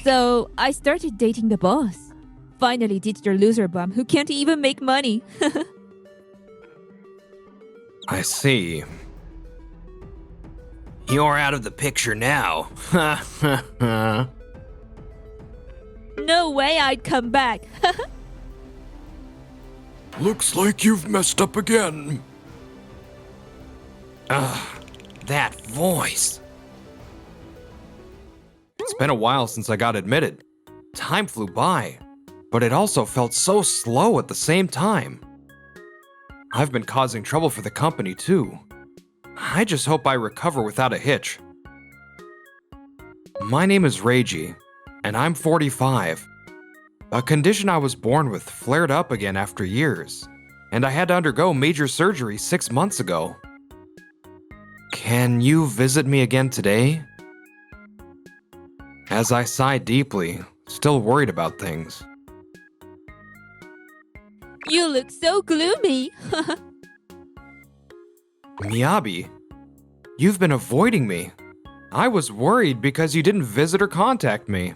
So I started dating the boss. Finally ditched your loser bum who can't even make money. I see. You're out of the picture now. No way I'd come back. Looks like you've messed up again. That voice. It's been a while since I got admitted. Time flew by, but it also felt so slow at the same time. I've been causing trouble for the company too. I just hope I recover without a hitch. My name is Reiji, and I'm 45. A condition I was born with flared up again after years, and I had to undergo major surgery 6 months ago. Can you visit me again today? As I sighed deeply, still worried about things. You look so gloomy. Miyabi, you've been avoiding me. I was worried because you didn't visit or contact me.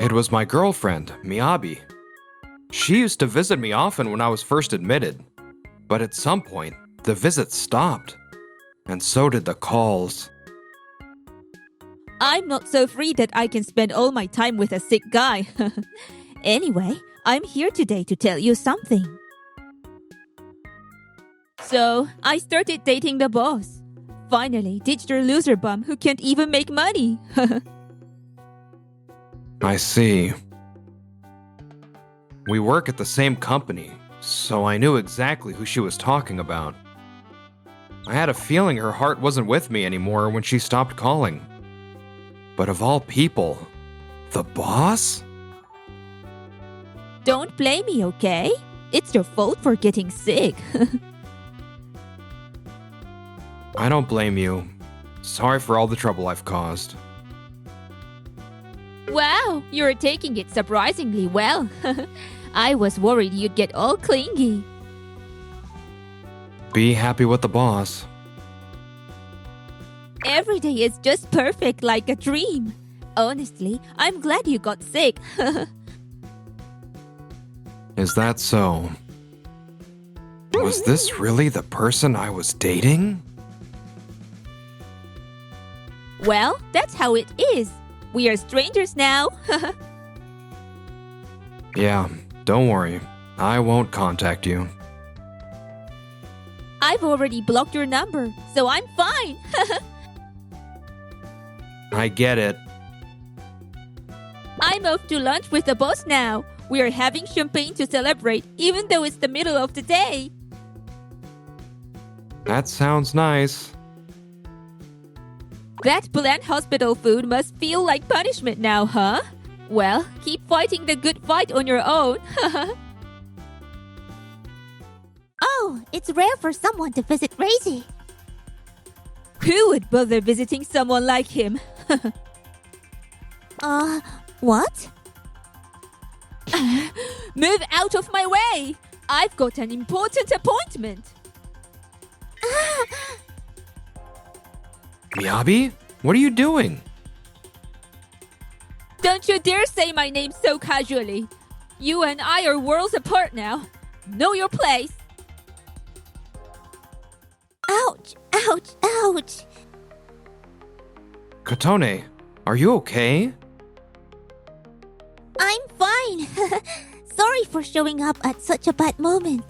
It was my girlfriend, Miyabi. She used to visit me often when I was first admitted, but at some point, the visits stopped, and so did the calls. I'm not so free that I can spend all my time with a sick guy. Anyway, I'm here today to tell you something. So, I started dating the boss. Finally ditched your loser bum who can't even make money. I see. We work at the same company, so I knew exactly who she was talking about. I had a feeling her heart wasn't with me anymore when she stopped calling. But of all people, the boss? Don't blame me, okay? It's your fault for getting sick. I don't blame you. Sorry for all the trouble I've caused. Wow, you're taking it surprisingly well. I was worried you'd get all clingy. Be happy with the boss. Every day is just perfect like a dream. Honestly, I'm glad you got sick. Is that so? Was this really the person I was dating? Well, that's how it is. We are strangers now. Yeah, don't worry. I won't contact you. I've already blocked your number, so I'm fine. I get it. I'm off to lunch with the boss now. We are having champagne to celebrate, even though it's the middle of the day. That sounds nice. That bland hospital food must feel like punishment now, huh? Well, keep fighting the good fight on your own. Oh, it's rare for someone to visit Reiji. Who would bother visiting someone like him? What? Move out of my way! I've got an important appointment. Miyabi? What are you doing? Don't you dare say my name so casually. You and I are worlds apart now. Know your place. Ouch, ouch, ouch. Kotone, are you okay? I'm fine. Sorry for showing up at such a bad moment.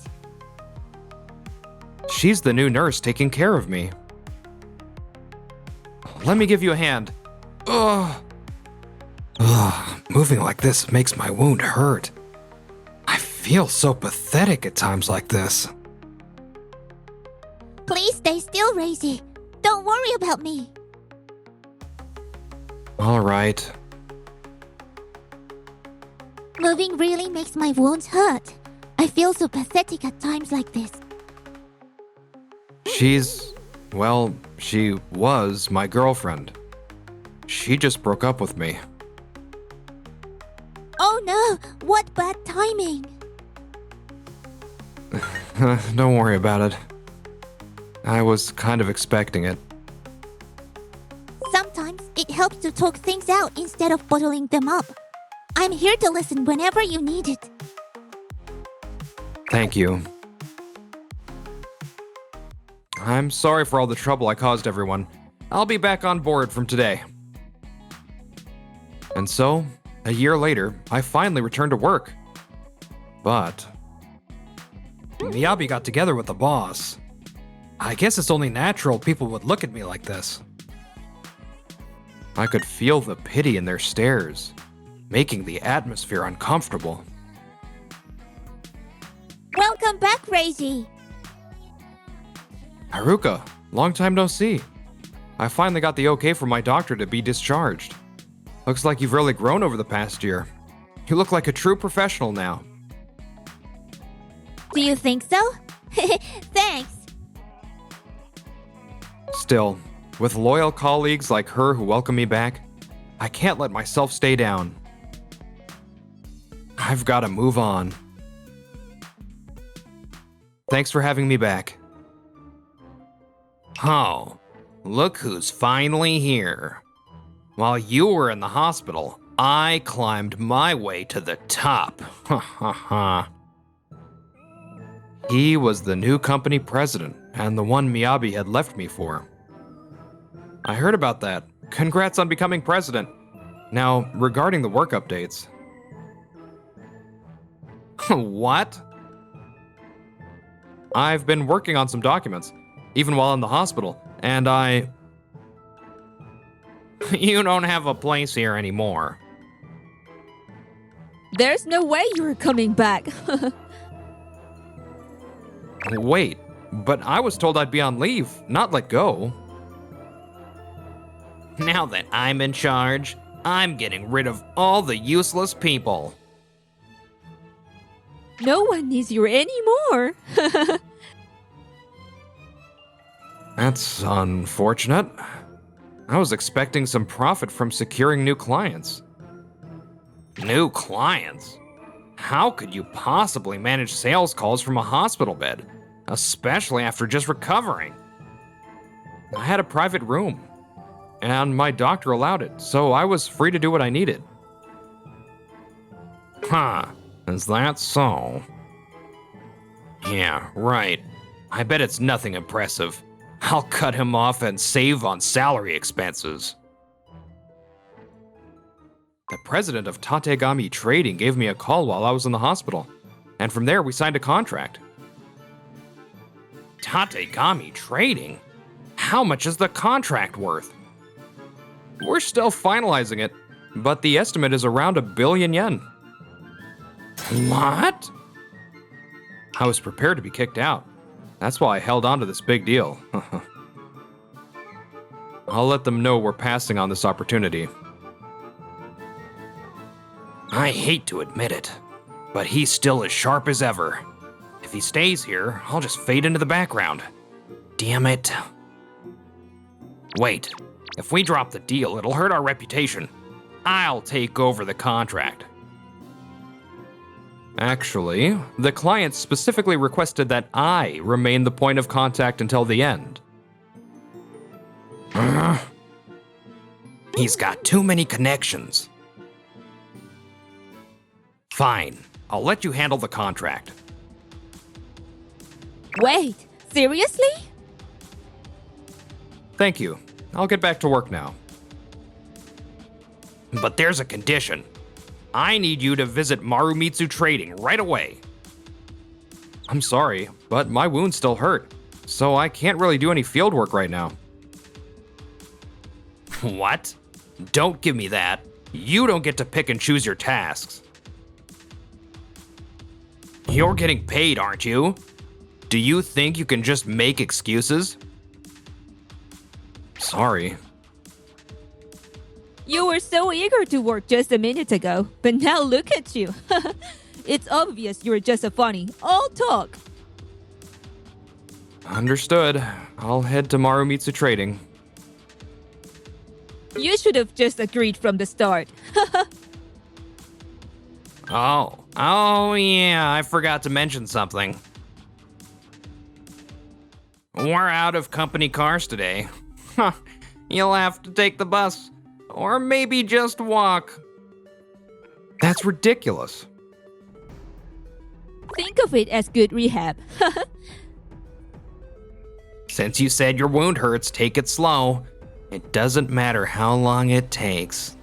She's the new nurse taking care of me. Let me give you a hand. Ugh. Moving like this makes my wound hurt. I feel so pathetic at times like this. Please stay still, Reiji. Don't worry about me. All right. Moving really makes my wounds hurt. I feel so pathetic at times like this. She was my girlfriend. She just broke up with me. Oh no, what bad timing. Don't worry about it. I was kind of expecting it. Sometimes it helps to talk things out instead of bottling them up. I'm here to listen whenever you need it. Thank you. I'm sorry for all the trouble I caused everyone. I'll be back on board from today. And so, a year later, I finally returned to work. But Miyabi got together with the boss. I guess it's only natural people would look at me like this. I could feel the pity in their stares, making the atmosphere uncomfortable. Welcome back, Reiji. Haruka, long time no see. I finally got the okay from my doctor to be discharged. Looks like you've really grown over the past year. You look like a true professional now. Do you think so? Thanks. Still, with loyal colleagues like her who welcome me back, I can't let myself stay down. I've got to move on. Thanks for having me back. Oh, look who's finally here. While you were in the hospital, I climbed my way to the top. Ha ha ha. He was the new company president and the one Miyabi had left me for. I heard about that. Congrats on becoming president. Now, regarding the work updates. What? I've been working on some documents, even while in the hospital, and You don't have a place here anymore. There's no way you're coming back. Wait, but I was told I'd be on leave, not let go. Now that I'm in charge, I'm getting rid of all the useless people. No one needs you anymore. That's unfortunate. I was expecting some profit from securing new clients. New clients? How could you possibly manage sales calls from a hospital bed, especially after just recovering? I had a private room, and my doctor allowed it, so I was free to do what I needed. Huh, is that so? Yeah, right. I bet it's nothing impressive. I'll cut him off and save on salary expenses. The president of Tategami Trading gave me a call while I was in the hospital, and from there we signed a contract. Tategami Trading? How much is the contract worth? We're still finalizing it, but the estimate is around 1 billion yen. What? I was prepared to be kicked out. That's why I held on to this big deal. I'll let them know we're passing on this opportunity. I hate to admit it, but he's still as sharp as ever. If he stays here, I'll just fade into the background. Damn it. Wait, if we drop the deal, it'll hurt our reputation. I'll take over the contract. Actually, the client specifically requested that I remain the point of contact until the end. He's got too many connections. Fine, I'll let you handle the contract. Wait, seriously? Thank you. I'll get back to work now. But there's a condition. I need you to visit Marumitsu Trading right away. I'm sorry, but my wound still hurt, so I can't really do any field work right now. What? Don't give me that. You don't get to pick and choose your tasks. You're getting paid, aren't you? Do you think you can just make excuses? Sorry. You were so eager to work just a minute ago, but now look at you. It's obvious you're just a funny, all talk. Understood. I'll head to Marumitsu Trading. You should have just agreed from the start. Oh yeah, I forgot to mention something. We're out of company cars today. You'll have to take the bus. Or maybe just walk. That's ridiculous. Think of it as good rehab. Since you said your wound hurts, take it slow. It doesn't matter how long it takes.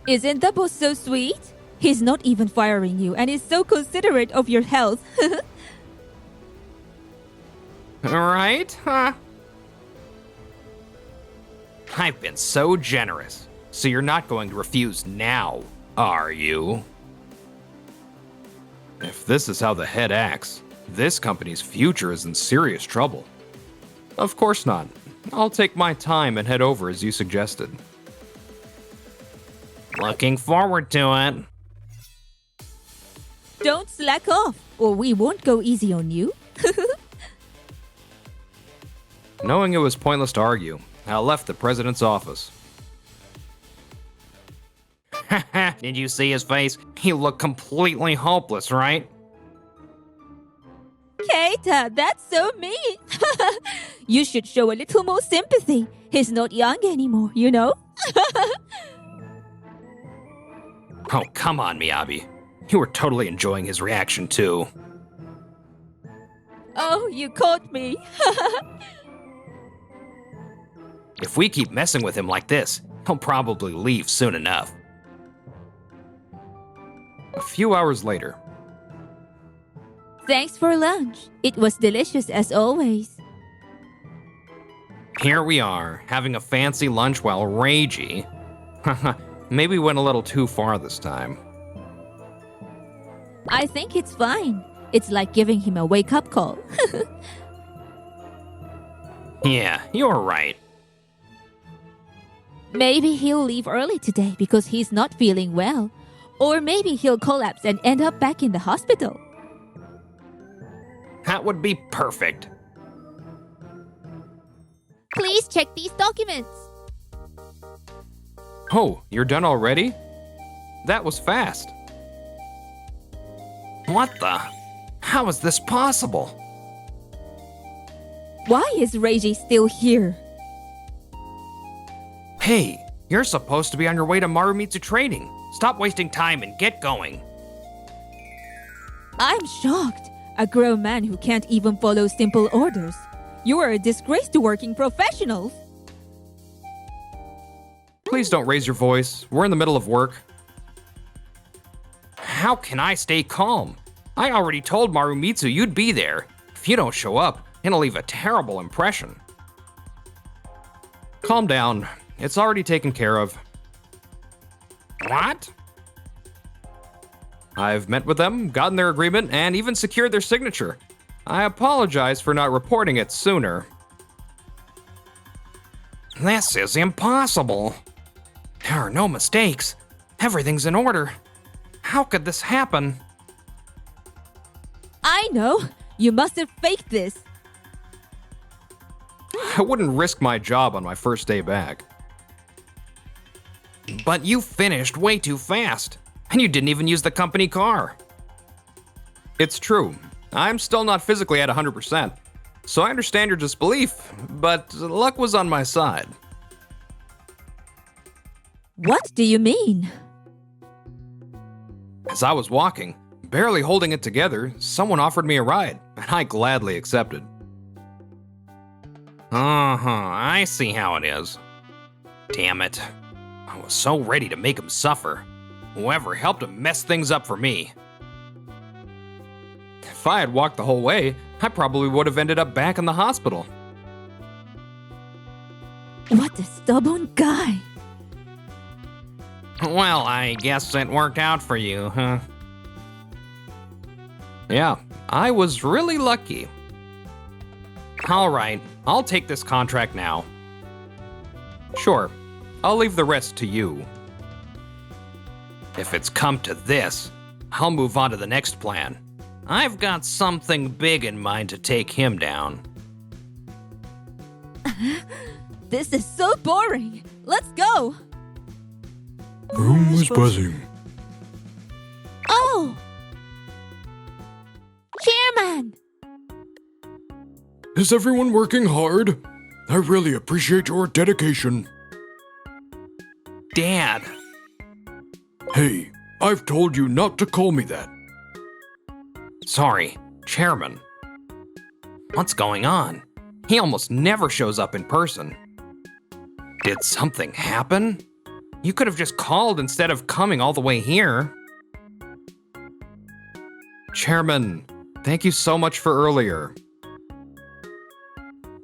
Isn't the boss so sweet? He's not even firing you and is so considerate of your health. Right? Huh? I've been so generous. So you're not going to refuse now, are you? If this is how the head acts, this company's future is in serious trouble. Of course not. I'll take my time and head over as you suggested. Looking forward to it. Don't slack off, or we won't go easy on you. Knowing it was pointless to argue, I left the president's office. Did you see his face? He looked completely hopeless, right? Keita, that's so mean. You should show a little more sympathy. He's not young anymore, you know? Oh, come on, Miyabi. You were totally enjoying his reaction, too. Oh, you caught me. If we keep messing with him like this, he'll probably leave soon enough. A few hours later. Thanks for lunch. It was delicious as always. Here we are, having a fancy lunch while ragey. Maybe went a little too far this time. I think it's fine. It's like giving him a wake-up call. Yeah, you're right. Maybe he'll leave early today because he's not feeling well. Or maybe he'll collapse and end up back in the hospital. That would be perfect. Please check these documents. Oh, you're done already? That was fast. What the? How is this possible? Why is Reiji still here? Hey, you're supposed to be on your way to Marumitsu training. Stop wasting time and get going. I'm shocked. A grown man who can't even follow simple orders. You are a disgrace to working professionals. Please don't raise your voice. We're in the middle of work. How can I stay calm? I already told Marumitsu you'd be there. If you don't show up, it'll leave a terrible impression. Calm down. It's already taken care of. What? I've met with them, gotten their agreement, and even secured their signature. I apologize for not reporting it sooner. This is impossible. There are no mistakes. Everything's in order. How could this happen? I know. You must have faked this. I wouldn't risk my job on my first day back. But you finished way too fast, and you didn't even use the company car. It's true. I'm still not physically at 100%, so I understand your disbelief, but luck was on my side. What do you mean? As I was walking, barely holding it together, someone offered me a ride, and I gladly accepted. I see how it is. Damn it. I was so ready to make him suffer. Whoever helped him mess things up for me. If I had walked the whole way, I probably would have ended up back in the hospital. What a stubborn guy. Well, I guess it worked out for you, huh? Yeah, I was really lucky. All right, I'll take this contract now. Sure, I'll leave the rest to you. If it's come to this, I'll move on to the next plan. I've got something big in mind to take him down. This is so boring. Let's go. Room was buzzing. Oh! Chairman! Is everyone working hard? I really appreciate your dedication. Dad. Hey, I've told you not to call me that. Sorry, Chairman. What's going on? He almost never shows up in person. Did something happen? You could have just called instead of coming all the way here. Chairman, thank you so much for earlier.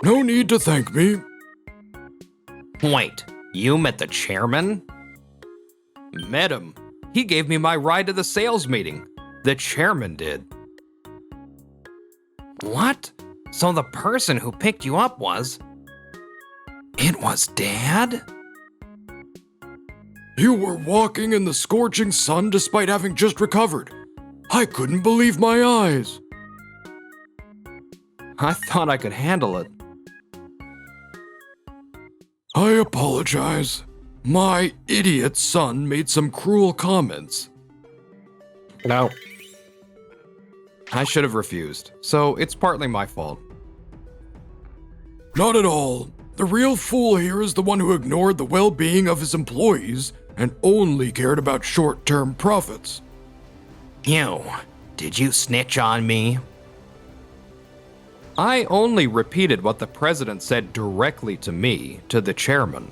No need to thank me. Wait, you met the chairman? Met him. He gave me my ride to the sales meeting. The chairman did. What? So the person who picked you up was... It was Dad? You were walking in the scorching sun despite having just recovered. I couldn't believe my eyes. I thought I could handle it. I apologize. My idiot son made some cruel comments. No. I should have refused, so it's partly my fault. Not at all. The real fool here is the one who ignored the well-being of his employees and only cared about short-term profits. You, did you snitch on me? I only repeated what the president said directly to me, to the chairman.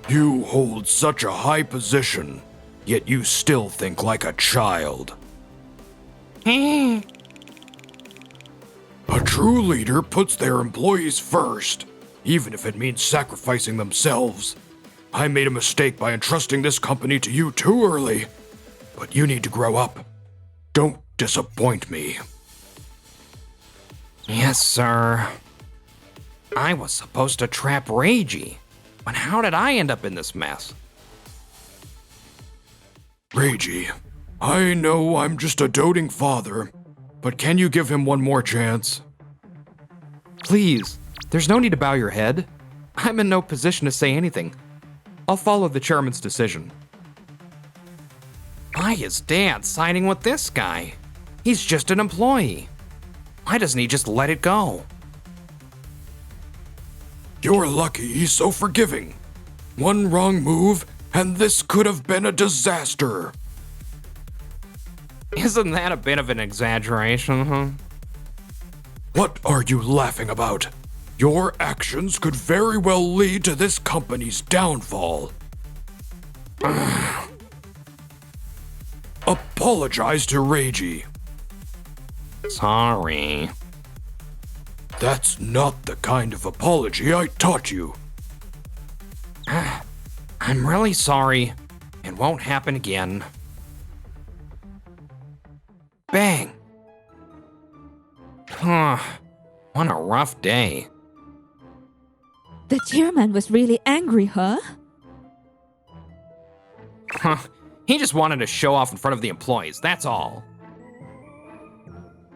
You hold such a high position, yet you still think like a child. A true leader puts their employees first, even if it means sacrificing themselves. I made a mistake by entrusting this company to you too early, but you need to grow up. Don't disappoint me. Yes, sir. I was supposed to trap Reiji, but how did I end up in this mess? Reiji, I know I'm just a doting father, but can you give him one more chance? Please, there's no need to bow your head. I'm in no position to say anything. I'll follow the chairman's decision. Why is Dad siding with this guy? He's just an employee. Why doesn't he just let it go? You're lucky he's so forgiving. One wrong move, and this could have been a disaster. Isn't that a bit of an exaggeration, huh? What are you laughing about? Your actions could very well lead to this company's downfall. Apologize to Reiji. Sorry. That's not the kind of apology I taught you. I'm really sorry. It won't happen again. Bang! Huh. What a rough day. The chairman was really angry, huh? Huh. He just wanted to show off in front of the employees, that's all.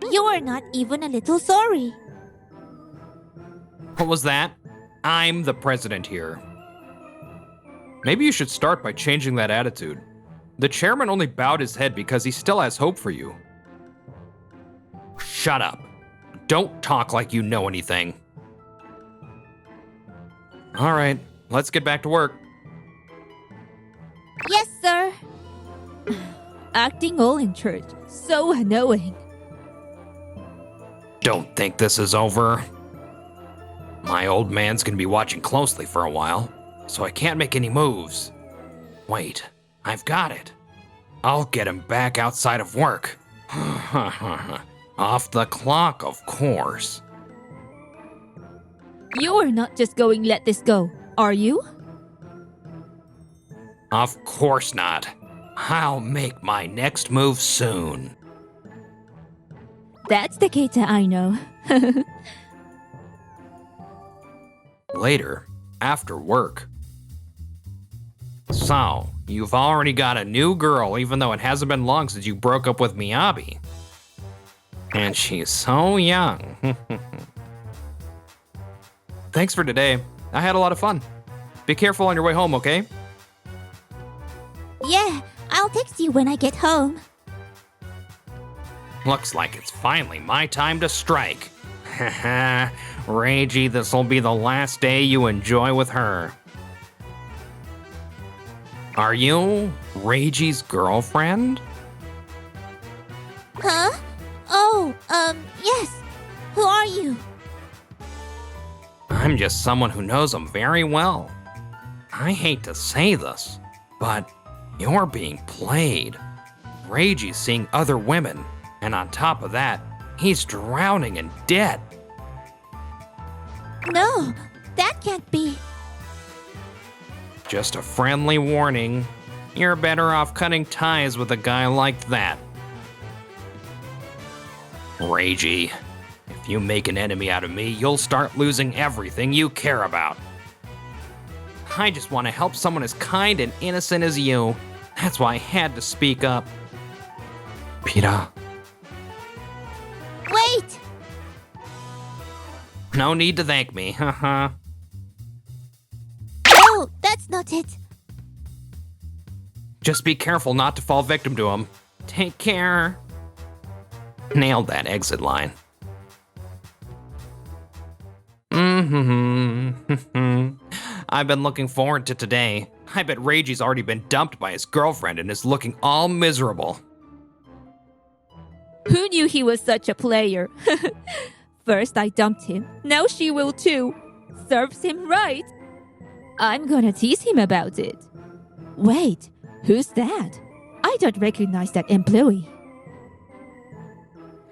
You are not even a little sorry. What was that? I'm the president here. Maybe you should start by changing that attitude. The chairman only bowed his head because he still has hope for you. Shut up. Don't talk like you know anything. All right, let's get back to work. Yes, sir. Acting all in church. So annoying. Don't think this is over. My old man's gonna be watching closely for a while, so I can't make any moves. Wait, I've got it. I'll get him back outside of work. Off the clock, of course. You are not just going to let this go, are you? Of course not. I'll make my next move soon. That's the Keita I know. Later, after work. So, you've already got a new girl even though it hasn't been long since you broke up with Miyabi. And she's so young. Thanks for today. I had a lot of fun. Be careful on your way home, okay? Yeah, I'll text you when I get home. Looks like it's finally my time to strike. Haha, Reiji, this'll be the last day you enjoy with her. Are you Reiji's girlfriend? Huh? Oh, yes. Who are you? I'm just someone who knows him very well. I hate to say this, but you're being played. Reiji's seeing other women, and on top of that, he's drowning in debt. No, that can't be. Just a friendly warning. You're better off cutting ties with a guy like that. Reiji, if you make an enemy out of me, you'll start losing everything you care about. I just want to help someone as kind and innocent as you. That's why I had to speak up. Pita. Wait! No need to thank me, haha. No, that's not it. Just be careful not to fall victim to him. Take care. Nailed that exit line. I've been looking forward to today. I bet Reiji's already been dumped by his girlfriend and is looking all miserable. Who knew he was such a player? First I dumped him, now she will too. Serves him right. I'm gonna tease him about it. Wait, who's that? I don't recognize that employee.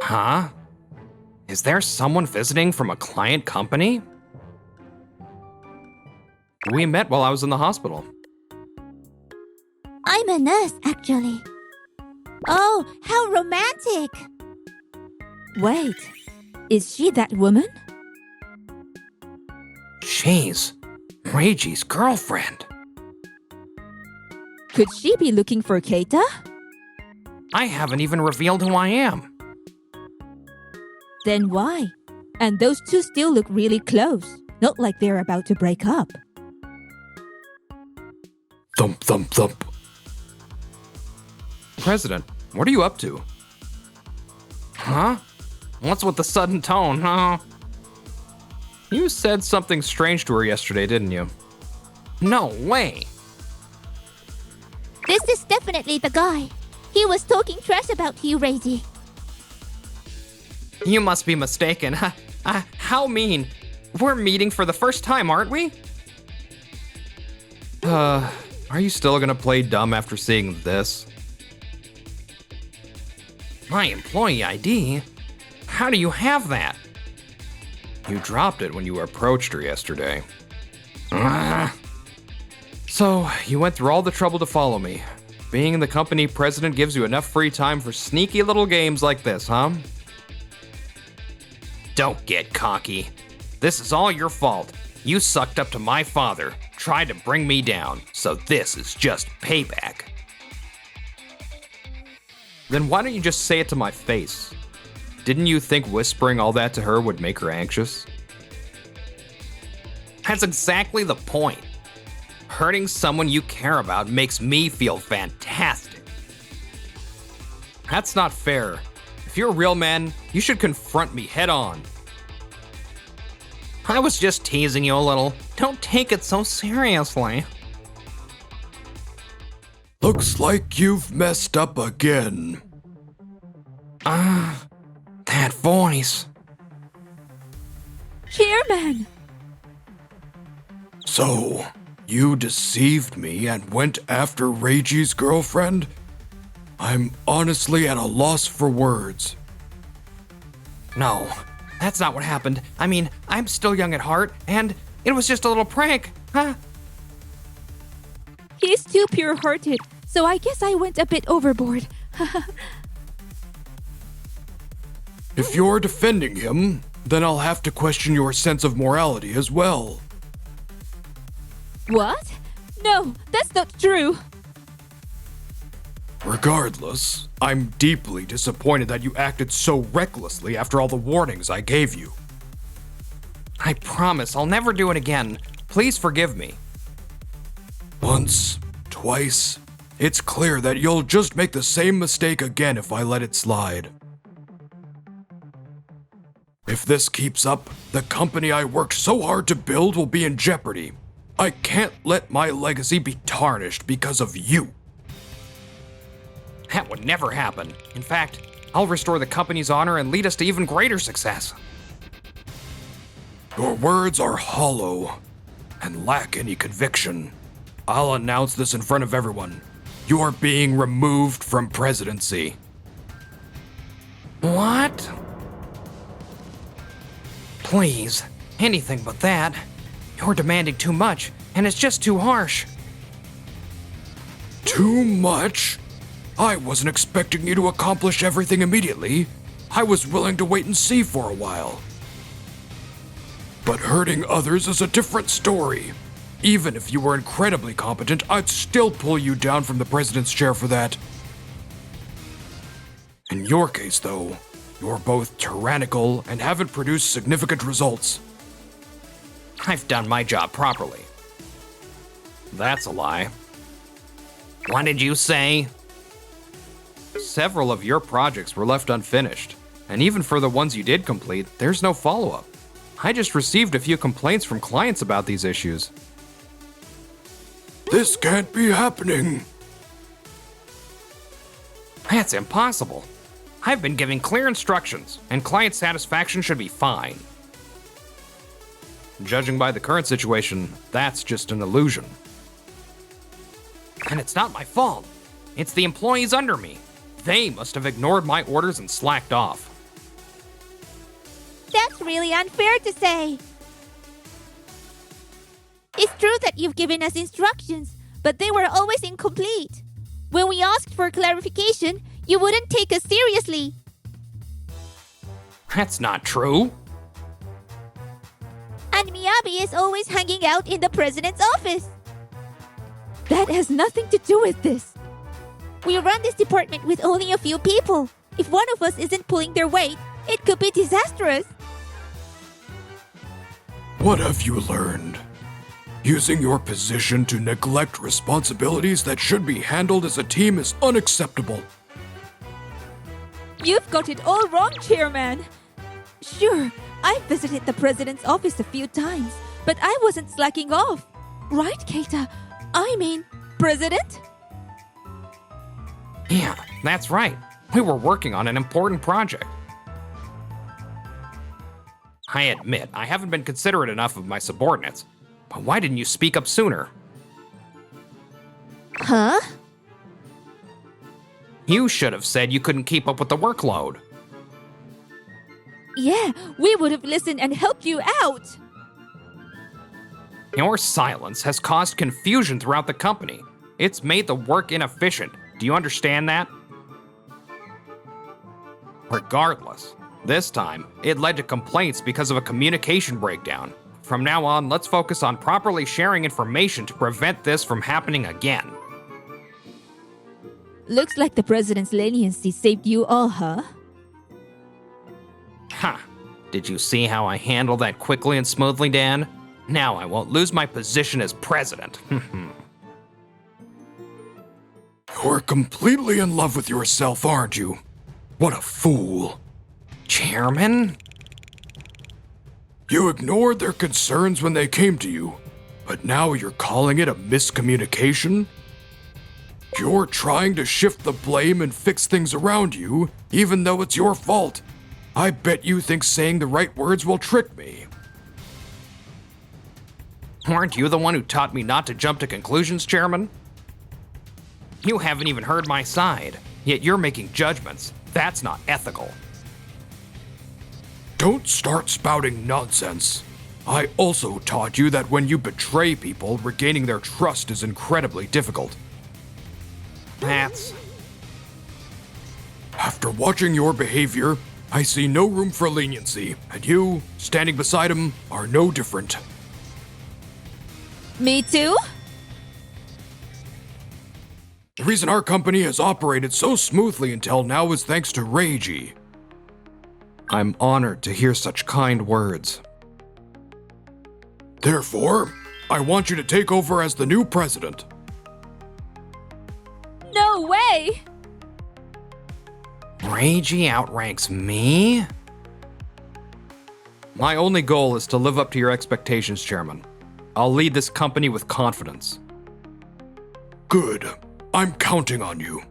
Huh? Is there someone visiting from a client company? We met while I was in the hospital. I'm a nurse, actually. Oh, how romantic! Wait, is she that woman? She's Reiji's girlfriend. Could she be looking for Keita? I haven't even revealed who I am. Then why? And those two still look really close, not like they're about to break up. Thump, thump, thump. President, what are you up to? Huh? What's with the sudden tone, huh? You said something strange to her yesterday, didn't you? No way! This is definitely the guy. He was talking trash about you, Reiji. You must be mistaken. How mean. We're meeting for the first time, aren't we? Are you still gonna play dumb after seeing this? My employee ID? How do you have that? You dropped it when you approached her yesterday. So, you went through all the trouble to follow me. Being the company president gives you enough free time for sneaky little games like this, huh? Don't get cocky. This is all your fault. You sucked up to my father, tried to bring me down, so this is just payback. Then why don't you just say it to my face? Didn't you think whispering all that to her would make her anxious? That's exactly the point. Hurting someone you care about makes me feel fantastic. That's not fair. If you're a real man, you should confront me head on. I was just teasing you a little. Don't take it so seriously. Looks like you've messed up again. That voice. Chairman! So, you deceived me and went after Reiji's girlfriend? I'm honestly at a loss for words. No, that's not what happened. I mean, I'm still young at heart, and it was just a little prank, huh? He's too pure-hearted, so I guess I went a bit overboard. If you're defending him, then I'll have to question your sense of morality as well. What? No, that's not true. Regardless, I'm deeply disappointed that you acted so recklessly after all the warnings I gave you. I promise I'll never do it again. Please forgive me. Once, twice, it's clear that you'll just make the same mistake again if I let it slide. If this keeps up, the company I worked so hard to build will be in jeopardy. I can't let my legacy be tarnished because of you. That would never happen. In fact, I'll restore the company's honor and lead us to even greater success. Your words are hollow and lack any conviction. I'll announce this in front of everyone. You are being removed from presidency. What? Please, anything but that. You're demanding too much, and it's just too harsh. Too much? I wasn't expecting you to accomplish everything immediately. I was willing to wait and see for a while. But hurting others is a different story. Even if you were incredibly competent, I'd still pull you down from the president's chair for that. In your case, though, you're both tyrannical and haven't produced significant results. I've done my job properly. That's a lie. What did you say? Several of your projects were left unfinished, and even for the ones you did complete, there's no follow-up. I just received a few complaints from clients about these issues. This can't be happening. That's impossible. I've been giving clear instructions, and client satisfaction should be fine. Judging by the current situation, that's just an illusion. And it's not my fault. It's the employees under me. They must have ignored my orders and slacked off. That's really unfair to say. It's true that you've given us instructions, but they were always incomplete. When we asked for clarification, you wouldn't take us seriously. That's not true. And Miyabi is always hanging out in the president's office. That has nothing to do with this. We run this department with only a few people. If one of us isn't pulling their weight, it could be disastrous. What have you learned? Using your position to neglect responsibilities that should be handled as a team is unacceptable. You've got it all wrong, Chairman. Sure, I visited the president's office a few times, but I wasn't slacking off. Right, Keita? I mean, President? Yeah, that's right. We were working on an important project. I admit, I haven't been considerate enough of my subordinates. But why didn't you speak up sooner? Huh? You should have said you couldn't keep up with the workload. Yeah, we would have listened and helped you out. Your silence has caused confusion throughout the company. It's made the work inefficient. Do you understand that? Regardless, this time, it led to complaints because of a communication breakdown. From now on, let's focus on properly sharing information to prevent this from happening again. Looks like the president's leniency saved you all, huh? Ha! Did you see how I handled that quickly and smoothly, Dan? Now I won't lose my position as president. You're completely in love with yourself, aren't you? What a fool. Chairman? You ignored their concerns when they came to you, but now you're calling it a miscommunication? You're trying to shift the blame and fix things around you, even though it's your fault. I bet you think saying the right words will trick me. Weren't you the one who taught me not to jump to conclusions, Chairman? You haven't even heard my side, yet you're making judgments. That's not ethical. Don't start spouting nonsense. I also taught you that when you betray people, regaining their trust is incredibly difficult. That's... After watching your behavior, I see no room for leniency, and you, standing beside him, are no different. Me too? The reason our company has operated so smoothly until now is thanks to Reiji. I'm honored to hear such kind words. Therefore, I want you to take over as the new president. No way! Reiji outranks me? My only goal is to live up to your expectations, Chairman. I'll lead this company with confidence. Good. I'm counting on you.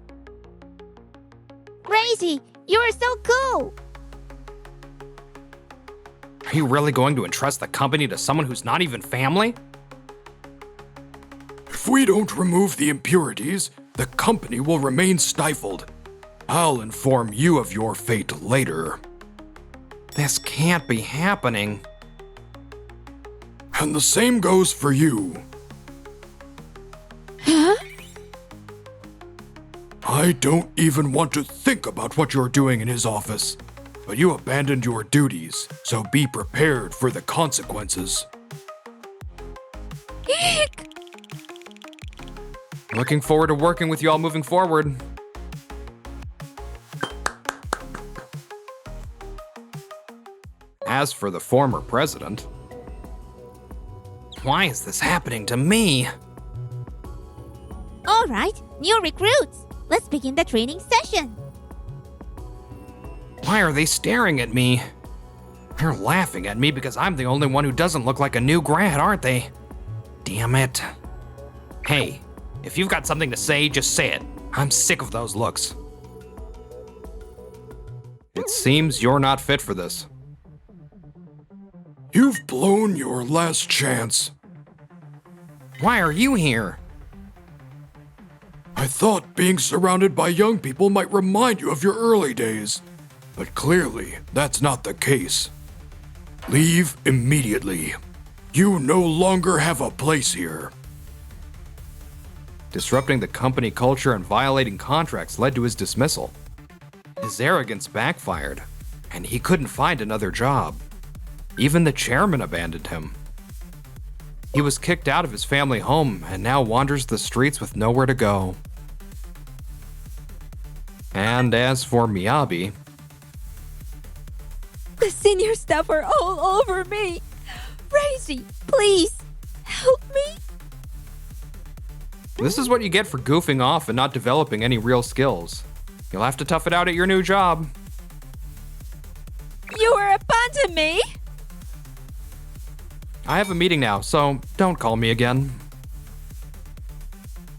Crazy! You are so cool! Are you really going to entrust the company to someone who's not even family? If we don't remove the impurities, the company will remain stifled. I'll inform you of your fate later. This can't be happening. And the same goes for you. Huh? I don't even want to think about what you're doing in his office. But you abandoned your duties, so be prepared for the consequences. Looking forward to working with you all moving forward. As for the former president, why is this happening to me? All right, new recruits. Let's begin the training session. Why are they staring at me? They're laughing at me because I'm the only one who doesn't look like a new grad, aren't they? Damn it. Hey, if you've got something to say, just say it. I'm sick of those looks. It seems you're not fit for this. You've blown your last chance. Why are you here? I thought being surrounded by young people might remind you of your early days. But clearly, that's not the case. Leave immediately. You no longer have a place here. Disrupting the company culture and violating contracts led to his dismissal. His arrogance backfired, and he couldn't find another job. Even the chairman abandoned him. He was kicked out of his family home and now wanders the streets with nowhere to go. And as for Miyabi, The senior staff are all over me. Crazy, please, help me. this is what you get for goofing off and not developing any real skills. You'll have to tough it out at your new job. You are abandoning me. I have a meeting now, so don't call me again.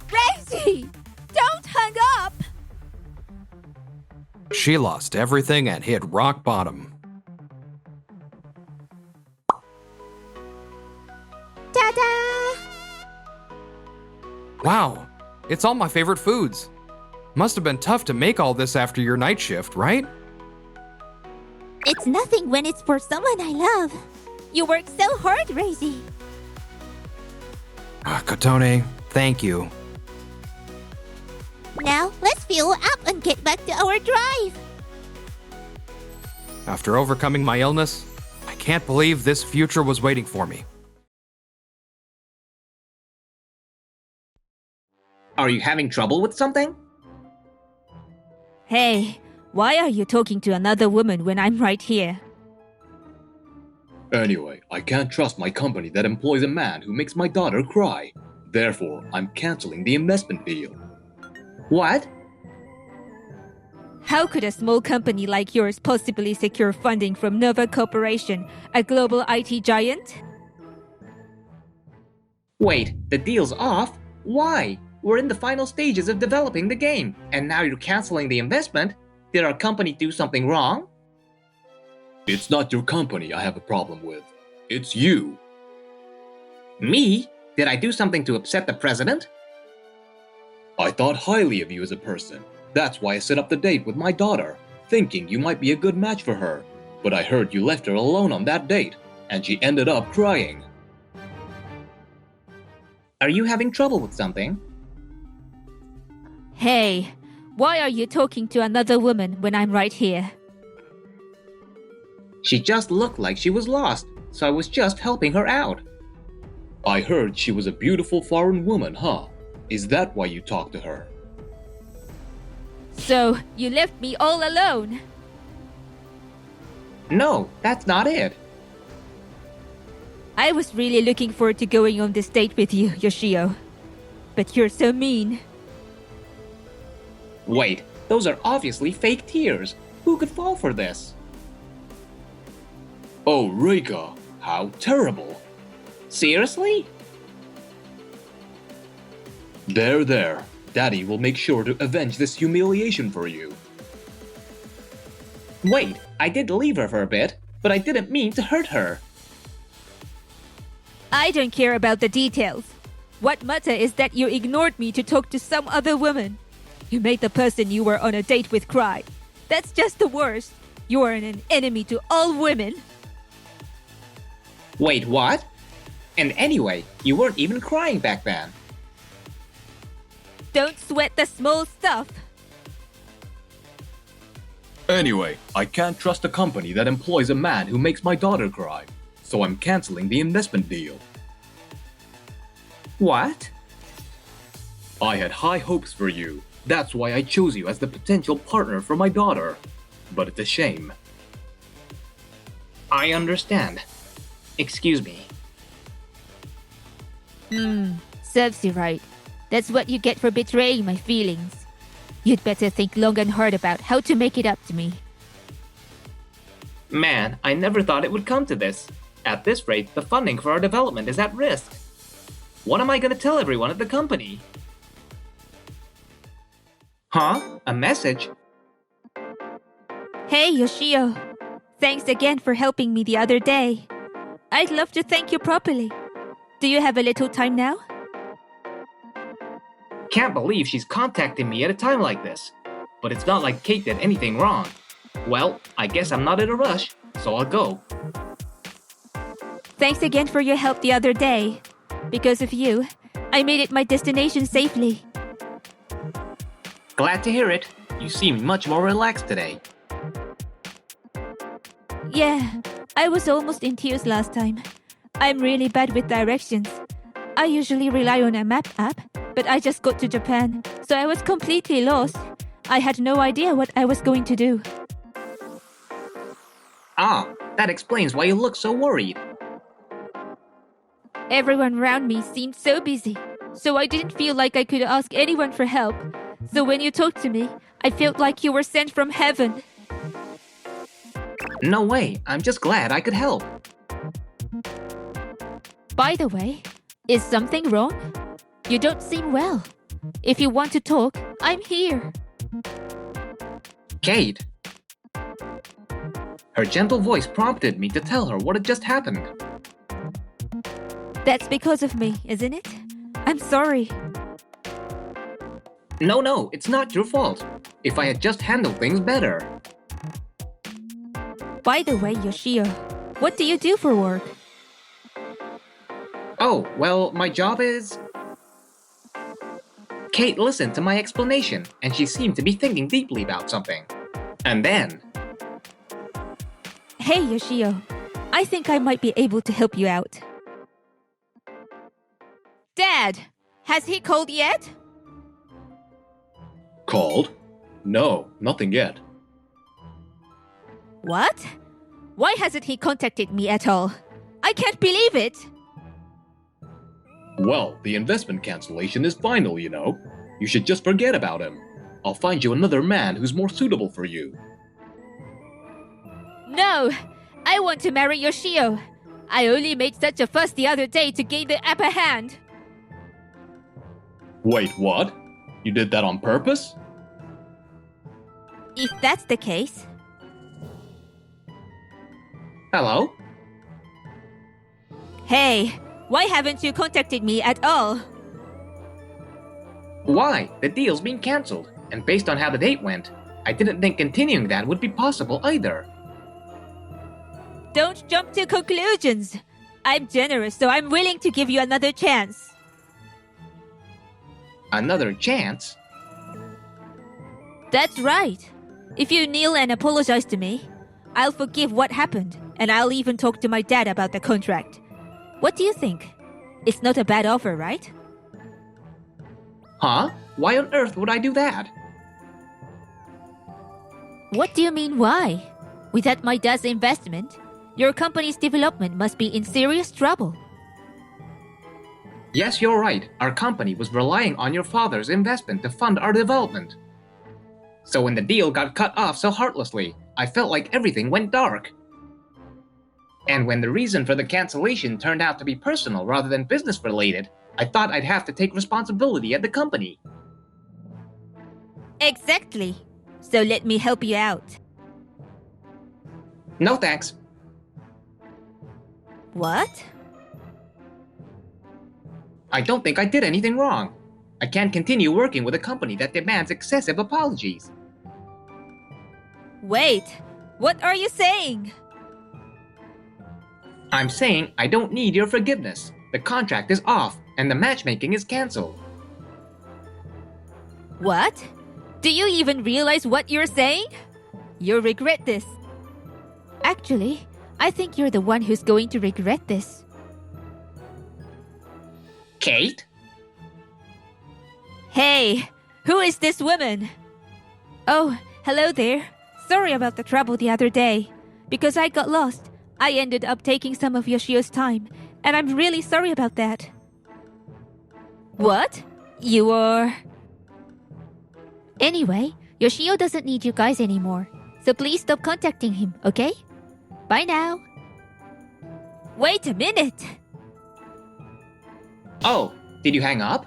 Crazy, don't hang up. She lost everything and hit rock bottom. Ta-da! Wow, it's all my favorite foods. Must have been tough to make all this after your night shift, right? It's nothing when it's for someone I love. You work so hard, Razy. Kotone, thank you. Now, let's fuel up and get back to our drive. After overcoming my illness, I can't believe this future was waiting for me. Are you having trouble with something? Hey, why are you talking to another woman when I'm right here? Anyway, I can't trust my company that employs a man who makes my daughter cry. Therefore, I'm canceling the investment deal. What? How could a small company like yours possibly secure funding from Nova Corporation, a global IT giant? Wait, the deal's off? Why? We're in the final stages of developing the game, and now you're canceling the investment? Did our company do something wrong? It's not your company I have a problem with. It's you. Me? Did I do something to upset the president? I thought highly of you as a person. That's why I set up the date with my daughter, thinking you might be a good match for her. But I heard you left her alone on that date, and she ended up crying. Are you having trouble with something? Hey, why are you talking to another woman when I'm right here? She just looked like she was lost, so I was just helping her out. I heard she was a beautiful foreign woman, huh? Is that why you talked to her? So, you left me all alone? No, that's not it. I was really looking forward to going on this date with you, Yoshio. But you're so mean. Wait, those are obviously fake tears. Who could fall for this? Oh, Reika, how terrible. Seriously? There. Daddy will make sure to avenge this humiliation for you. Wait, I did leave her for a bit, but I didn't mean to hurt her. I don't care about the details. What matter is that you ignored me to talk to some other woman. You made the person you were on a date with cry. That's just the worst. You are an enemy to all women. Wait, what? And anyway, you weren't even crying back then. Don't sweat the small stuff. Anyway, I can't trust a company that employs a man who makes my daughter cry, so I'm canceling the investment deal. What? I had high hopes for you. That's why I chose you as the potential partner for my daughter. But it's a shame. I understand. Excuse me. Serves you right. That's what you get for betraying my feelings. You'd better think long and hard about how to make it up to me. Man, I never thought it would come to this. At this rate, the funding for our development is at risk. What am I gonna tell everyone at the company? Huh? A message? Hey, Yoshio. Thanks again for helping me the other day. I'd love to thank you properly. Do you have a little time now? Can't believe she's contacting me at a time like this. But it's not like Kate did anything wrong. Well, I guess I'm not in a rush, so I'll go. Thanks again for your help the other day. Because of you, I made it my destination safely. Glad to hear it. You seem much more relaxed today. Yeah, I was almost in tears last time. I'm really bad with directions. I usually rely on a map app, but I just got to Japan, so I was completely lost. I had no idea what I was going to do. Ah, that explains why you look so worried. Everyone around me seemed so busy, so I didn't feel like I could ask anyone for help. So when you talked to me, I felt like you were sent from heaven. No way, I'm just glad I could help. By the way, is something wrong? You don't seem well. If you want to talk, I'm here. Kate. Her gentle voice prompted me to tell her what had just happened. That's because of me, isn't it? I'm sorry. No, it's not your fault. If I had just handled things better. By the way, Yoshio, what do you do for work? Oh, well, my job is... Kate listened to my explanation, and she seemed to be thinking deeply about something. And then... Hey, Yoshio, I think I might be able to help you out. Dad, has he called yet? Called? No, nothing yet. What? Why hasn't he contacted me at all? I can't believe it! Well, the investment cancellation is final, you know. You should just forget about him. I'll find you another man who's more suitable for you. No! I want to marry Yoshio. I only made such a fuss the other day to gain the upper hand. Wait, what? You did that on purpose? If that's the case... Hello? Hey, why haven't you contacted me at all? Why? The deal's been cancelled, and based on how the date went, I didn't think continuing that would be possible either. Don't jump to conclusions. I'm generous, so I'm willing to give you another chance. Another chance? That's right. If you kneel and apologize to me, I'll forgive what happened, and I'll even talk to my dad about the contract. What do you think? It's not a bad offer, right? Huh? Why on earth would I do that? What do you mean, why? Without my dad's investment, your company's development must be in serious trouble. Yes, you're right. Our company was relying on your father's investment to fund our development. So when the deal got cut off so heartlessly, I felt like everything went dark. And when the reason for the cancellation turned out to be personal rather than business related, I thought I'd have to take responsibility at the company. Exactly. So let me help you out. No thanks. What? I don't think I did anything wrong. I can't continue working with a company that demands excessive apologies. Wait, what are you saying? I'm saying I don't need your forgiveness. The contract is off, and the matchmaking is cancelled. What? Do you even realize what you're saying? You'll regret this. Actually, I think you're the one who's going to regret this. Kate? Hey, who is this woman? Oh, hello there. Sorry about the trouble the other day. Because I got lost, I ended up taking some of Yoshio's time, and I'm really sorry about that. What? You are... Anyway, Yoshio doesn't need you guys anymore, so please stop contacting him, okay? Bye now. Wait a minute! Oh, did you hang up?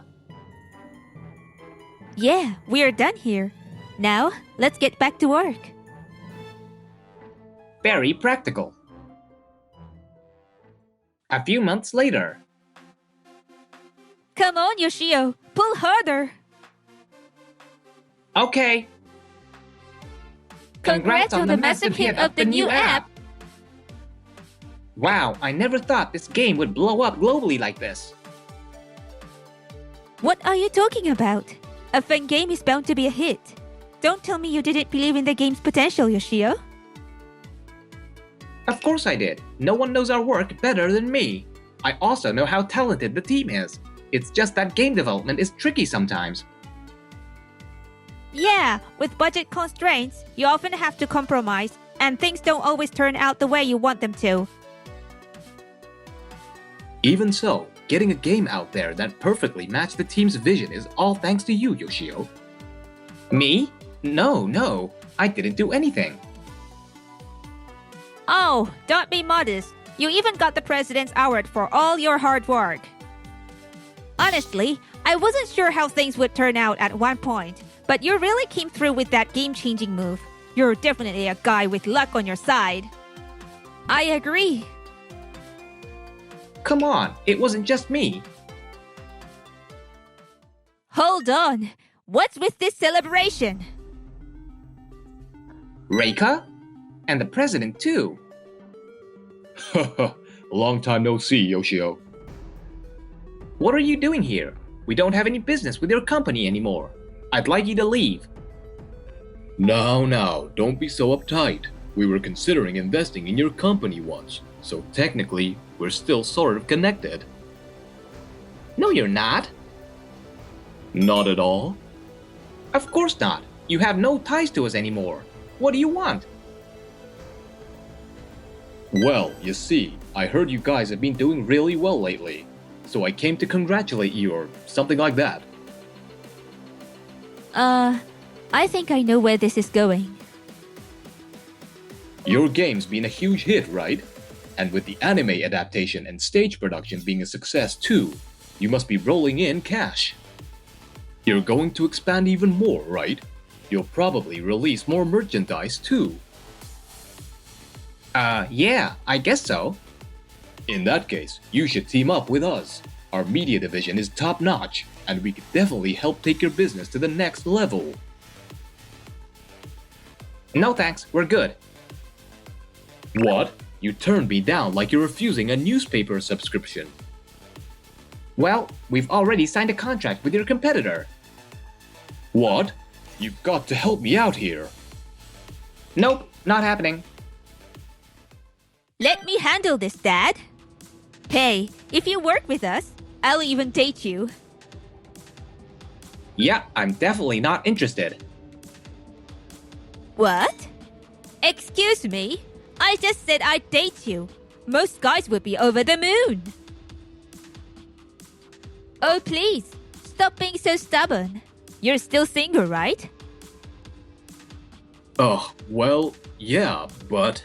Yeah, we're done here. Now, let's get back to work. Very practical. A few months later. Come on, Yoshio, pull harder. Okay. Congrats on the massive hit of the new app. Wow, I never thought this game would blow up globally like this. What are you talking about? A fun game is bound to be a hit. Don't tell me you didn't believe in the game's potential, Yoshio. Of course I did. No one knows our work better than me. I also know how talented the team is. It's just that game development is tricky sometimes. Yeah, with budget constraints, you often have to compromise, and things don't always turn out the way you want them to. Even so, getting a game out there that perfectly matched the team's vision is all thanks to you, Yoshio. Me? No, I didn't do anything. Oh, don't be modest. You even got the President's Award for all your hard work. Honestly, I wasn't sure how things would turn out at one point, but you really came through with that game-changing move. You're definitely a guy with luck on your side. I agree. Come on, it wasn't just me. Hold on. What's with this celebration? Reika? And the president too. Long time no see, Yoshio. What are you doing here? We don't have any business with your company anymore. I'd like you to leave. Now, don't be so uptight. We were considering investing in your company once, so technically, we're still sort of connected. No, you're not. Not at all? Of course not. You have no ties to us anymore. What do you want? Well, you see, I heard you guys have been doing really well lately, so I came to congratulate you or something like that. I think I know where this is going. Your game's been a huge hit, right? And with the anime adaptation and stage production being a success too, you must be rolling in cash. You're going to expand even more, right? You'll probably release more merchandise too. Yeah, I guess so. In that case, you should team up with us. Our media division is top-notch, and we could definitely help take your business to the next level. No thanks, we're good. What? You turned me down like you're refusing a newspaper subscription. Well, we've already signed a contract with your competitor. What? You've got to help me out here. Nope, not happening. Let me handle this, Dad. Hey, if you work with us, I'll even date you. Yeah, I'm definitely not interested. What? Excuse me? I just said I'd date you. Most guys would be over the moon. Oh, please, stop being so stubborn. You're still single, right? Well, yeah, but...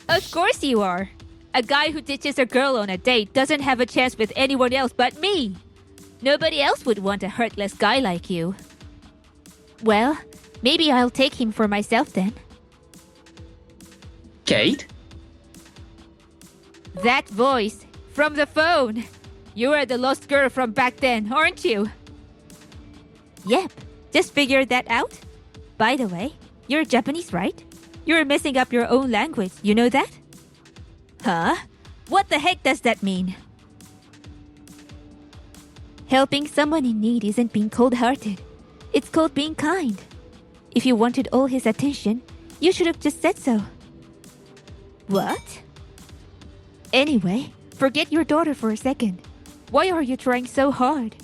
Of course you are. A guy who ditches a girl on a date doesn't have a chance with anyone else but me. Nobody else would want a heartless guy like you. Well, maybe I'll take him for myself then. Kate? That voice from the phone. You are the lost girl from back then, aren't you? Yep, just figured that out. By the way, you're Japanese, right? You're messing up your own language, you know that? Huh? What the heck does that mean? Helping someone in need isn't being cold-hearted. It's called being kind. If you wanted all his attention, you should have just said so. What? Anyway, forget your daughter for a second. Why are you trying so hard?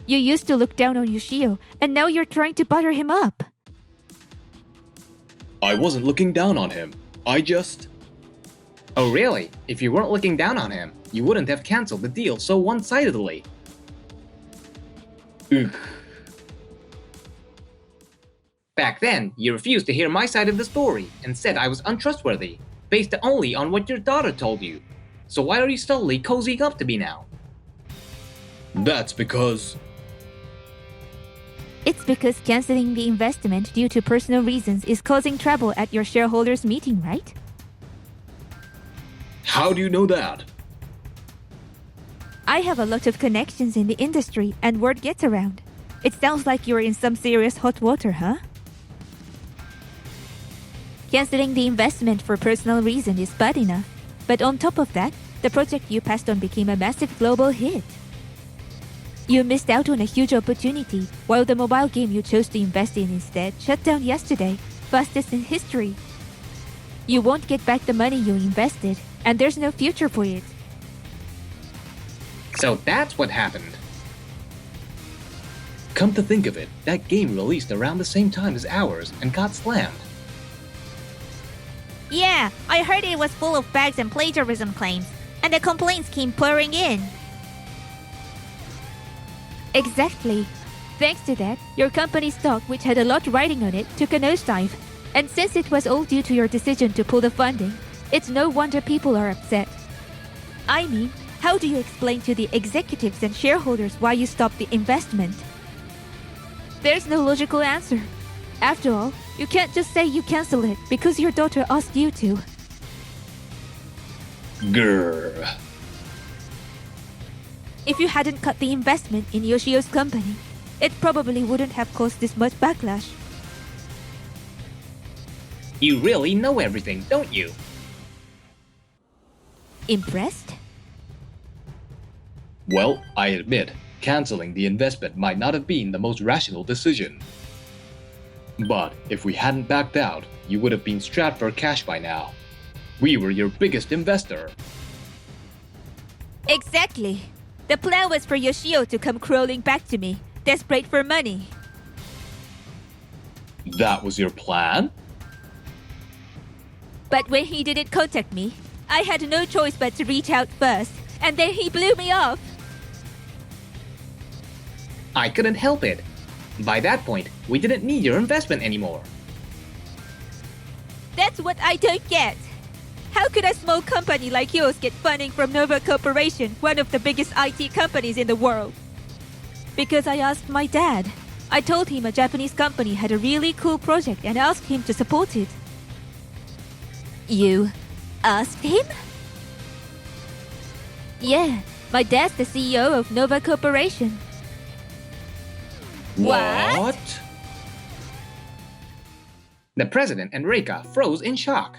You used to look down on Yoshio, and now you're trying to butter him up. I wasn't looking down on him. I just... Oh really? If you weren't looking down on him, you wouldn't have cancelled the deal so one-sidedly. Ugh. Back then, you refused to hear my side of the story and said I was untrustworthy, based only on what your daughter told you. So why are you slowly cozying up to me now? That's because... It's because canceling the investment due to personal reasons is causing trouble at your shareholders' meeting, right? How do you know that? I have a lot of connections in the industry and word gets around. It sounds like you're in some serious hot water, huh? Canceling the investment for personal reason is bad enough, but on top of that, the project you passed on became a massive global hit. You missed out on a huge opportunity, while the mobile game you chose to invest in instead shut down yesterday, fastest in history. You won't get back the money you invested, and there's no future for it. So that's what happened. Come to think of it, that game released around the same time as ours and got slammed. Yeah, I heard it was full of bugs and plagiarism claims, and the complaints came pouring in. Exactly. Thanks to that, your company's stock, which had a lot riding on it, took a nosedive. And since it was all due to your decision to pull the funding, it's no wonder people are upset. I mean, how do you explain to the executives and shareholders why you stopped the investment? There's no logical answer. After all, you can't just say you cancel it because your daughter asked you to. Grrr. If you hadn't cut the investment in Yoshio's company, it probably wouldn't have caused this much backlash. You really know everything, don't you? Impressed? Well, I admit, canceling the investment might not have been the most rational decision. But if we hadn't backed out, you would have been strapped for cash by now. We were your biggest investor. Exactly. The plan was for Yoshio to come crawling back to me, desperate for money. That was your plan? But when he didn't contact me, I had no choice but to reach out first, and then he blew me off. I couldn't help it. By that point, we didn't need your investment anymore. That's what I don't get. How could a small company like yours get funding from Nova Corporation, one of the biggest IT companies in the world? Because I asked my dad. I told him a Japanese company had a really cool project and asked him to support it. You asked him? Yeah, my dad's the CEO of Nova Corporation. What? The president and Reika froze in shock.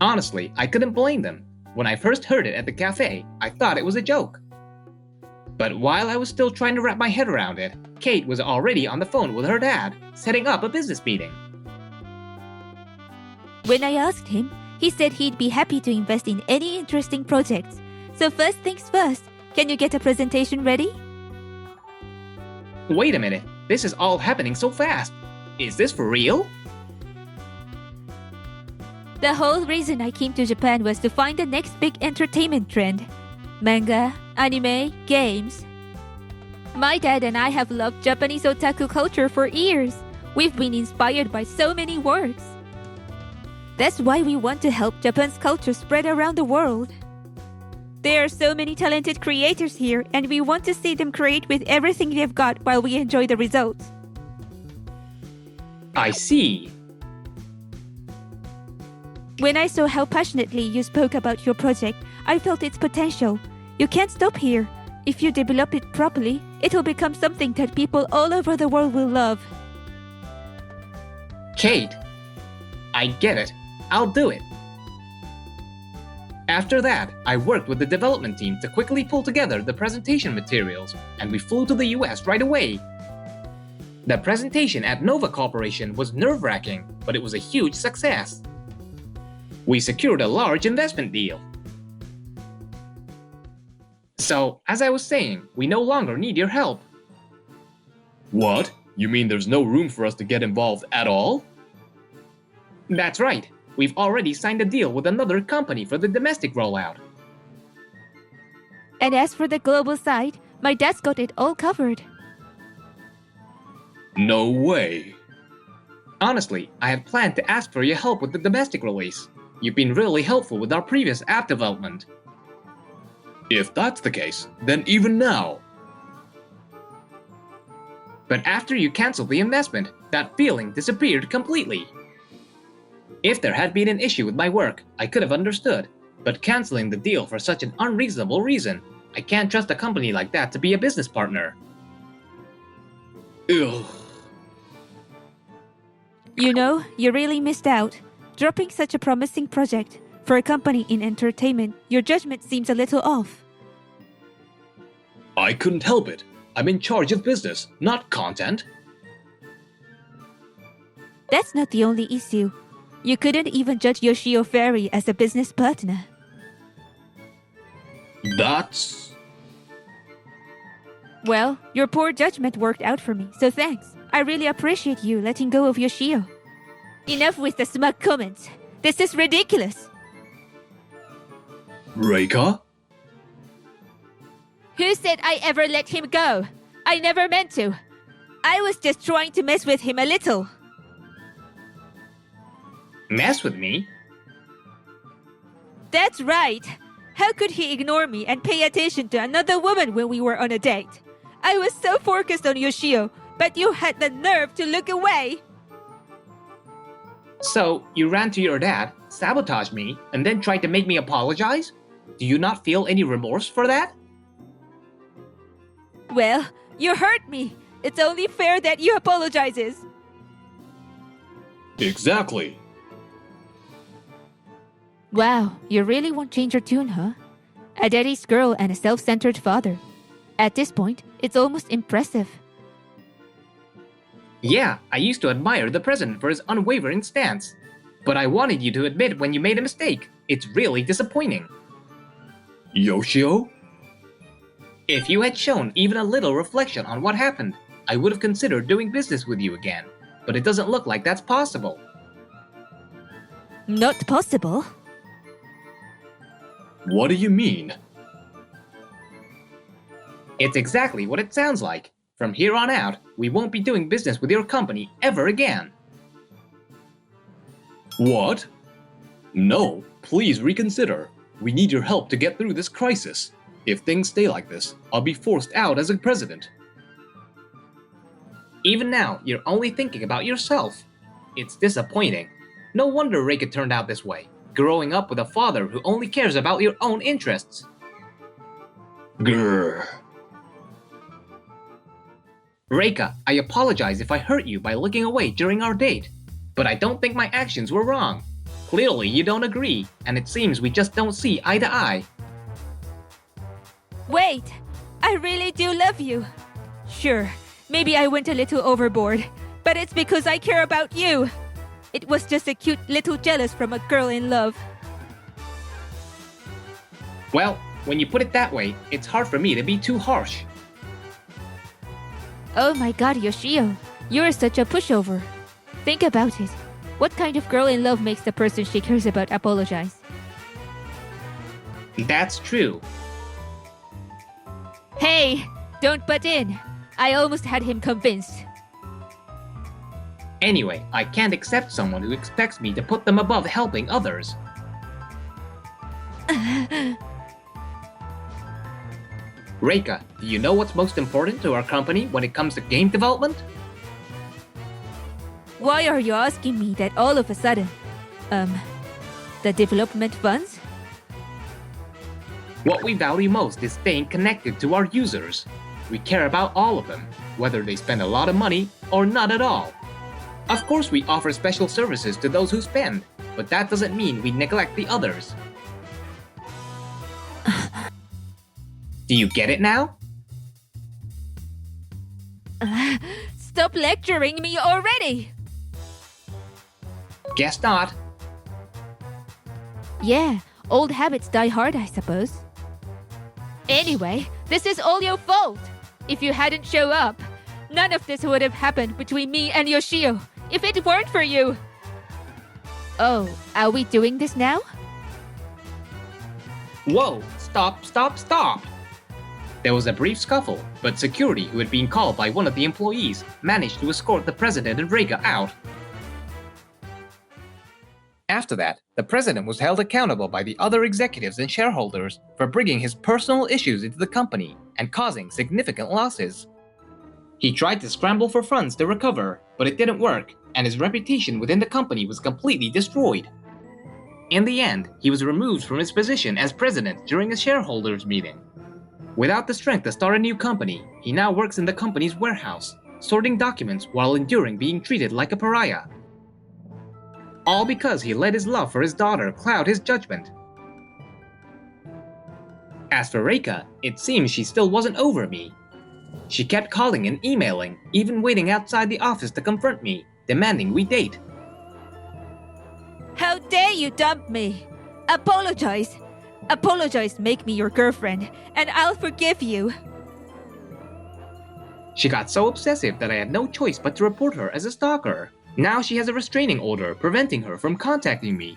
Honestly, I couldn't blame them. When I first heard it at the cafe, I thought it was a joke. But while I was still trying to wrap my head around it, Kate was already on the phone with her dad, setting up a business meeting. When I asked him, he said he'd be happy to invest in any interesting projects. So first things first, can you get a presentation ready? Wait a minute, this is all happening so fast. Is this for real? The whole reason I came to Japan was to find the next big entertainment trend. Manga, anime, games. My dad and I have loved Japanese otaku culture for years. We've been inspired by so many works. That's why we want to help Japan's culture spread around the world. There are so many talented creators here, and we want to see them create with everything they've got while we enjoy the results. I see. When I saw how passionately you spoke about your project, I felt its potential. You can't stop here. If you develop it properly, it'll become something that people all over the world will love. Kate, I get it. I'll do it. After that, I worked with the development team to quickly pull together the presentation materials, and we flew to the US right away. The presentation at Nova Corporation was nerve-wracking, but it was a huge success. We secured a large investment deal. So, as I was saying, we no longer need your help. What? You mean there's no room for us to get involved at all? That's right. We've already signed a deal with another company for the domestic rollout. And as for the global side, my dad's got it all covered. No way. Honestly, I had planned to ask for your help with the domestic release. You've been really helpful with our previous app development. If that's the case, then even now. But after you canceled the investment, that feeling disappeared completely. If there had been an issue with my work, I could have understood. But canceling the deal for such an unreasonable reason, I can't trust a company like that to be a business partner. Ugh. You know, you really missed out. Dropping such a promising project. For a company in entertainment, your judgment seems a little off. I couldn't help it. I'm in charge of business, not content. That's not the only issue. You couldn't even judge Yoshio fairly as a business partner. That's... Well, your poor judgment worked out for me, so thanks. I really appreciate you letting go of Yoshio. Enough with the smug comments. This is ridiculous. Reika? Who said I ever let him go? I never meant to. I was just trying to mess with him a little. Mess with me? That's right. How could he ignore me and pay attention to another woman when we were on a date? I was so focused on Yoshio, but you had the nerve to look away. So, you ran to your dad, sabotaged me, and then tried to make me apologize? Do you not feel any remorse for that? Well, you hurt me. It's only fair that you apologizes. Exactly. Wow, you really won't change your tune, huh? A daddy's girl and a self-centered father. At this point, it's almost impressive. Yeah, I used to admire the president for his unwavering stance. But I wanted you to admit when you made a mistake. It's really disappointing. Yoshio? If you had shown even a little reflection on what happened, I would have considered doing business with you again. But it doesn't look like that's possible. Not possible? What do you mean? It's exactly what it sounds like. From here on out, we won't be doing business with your company ever again. What? No, please reconsider. We need your help to get through this crisis. If things stay like this, I'll be forced out as a president. Even now, you're only thinking about yourself. It's disappointing. No wonder Reika turned out this way, growing up with a father who only cares about your own interests. Grr. Reika, I apologize if I hurt you by looking away during our date. But I don't think my actions were wrong. Clearly, you don't agree, and it seems we just don't see eye to eye. Wait, I really do love you. Sure, maybe I went a little overboard, but it's because I care about you. It was just a cute little jealous from a girl in love. Well, when you put it that way, it's hard for me to be too harsh. Oh my god, Yoshio, you're such a pushover. Think about it. What kind of girl in love makes the person she cares about apologize? That's true. Hey, don't butt in. I almost had him convinced. Anyway, I can't accept someone who expects me to put them above helping others. Reika, do you know what's most important to our company when it comes to game development? Why are you asking me that all of a sudden? The development funds? What we value most is staying connected to our users. We care about all of them, whether they spend a lot of money or not at all. Of course, we offer special services to those who spend, but that doesn't mean we neglect the others. Do you get it now? Stop lecturing me already! Guess not. Yeah, old habits die hard, I suppose. Anyway, this is all your fault. If you hadn't shown up, none of this would have happened between me and Yoshio if it weren't for you. Oh, are we doing this now? Whoa, stop. There was a brief scuffle, but security, who had been called by one of the employees, managed to escort the president and Reika out. After that, the president was held accountable by the other executives and shareholders for bringing his personal issues into the company and causing significant losses. He tried to scramble for funds to recover, but it didn't work, and his reputation within the company was completely destroyed. In the end, he was removed from his position as president during a shareholders meeting. Without the strength to start a new company, he now works in the company's warehouse, sorting documents while enduring being treated like a pariah. All because he let his love for his daughter cloud his judgment. As for Reika, it seems she still wasn't over me. She kept calling and emailing, even waiting outside the office to confront me, demanding we date. How dare you dump me? Apologize. Apologize, make me your girlfriend, and I'll forgive you. She got so obsessive that I had no choice but to report her as a stalker. Now she has a restraining order preventing her from contacting me.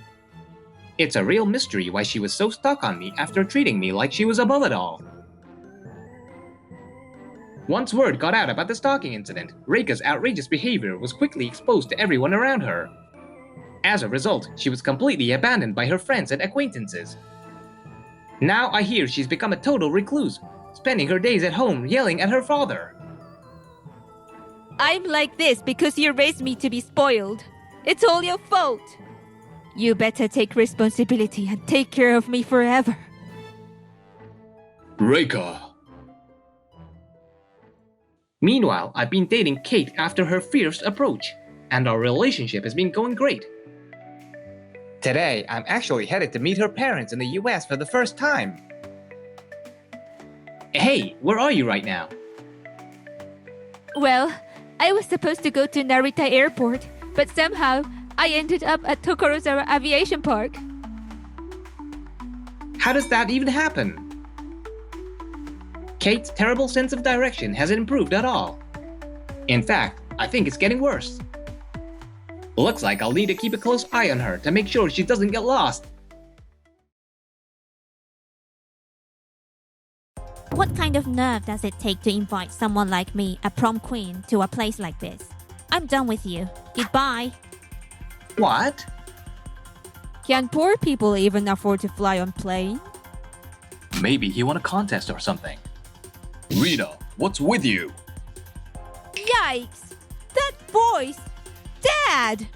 It's a real mystery why she was so stuck on me after treating me like she was above it all. Once word got out about the stalking incident, Reika's outrageous behavior was quickly exposed to everyone around her. As a result, she was completely abandoned by her friends and acquaintances. Now I hear she's become a total recluse, spending her days at home yelling at her father. I'm like this because you raised me to be spoiled. It's all your fault. You better take responsibility and take care of me forever. Reika. Meanwhile, I've been dating Kate after her fierce approach, and our relationship has been going great. Today, I'm actually headed to meet her parents in the US for the first time. Hey, where are you right now? Well, I was supposed to go to Narita Airport, but somehow I ended up at Tokorozawa Aviation Park. How does that even happen? Kate's terrible sense of direction hasn't improved at all. In fact, I think it's getting worse. Looks like I'll need to keep a close eye on her to make sure she doesn't get lost. What kind of nerve does it take to invite someone like me, a prom queen, to a place like this? I'm done with you. Goodbye. What? Can poor people even afford to fly on plane? Maybe he won a contest or something. Rita, what's with you? Yikes! That voice! Dad!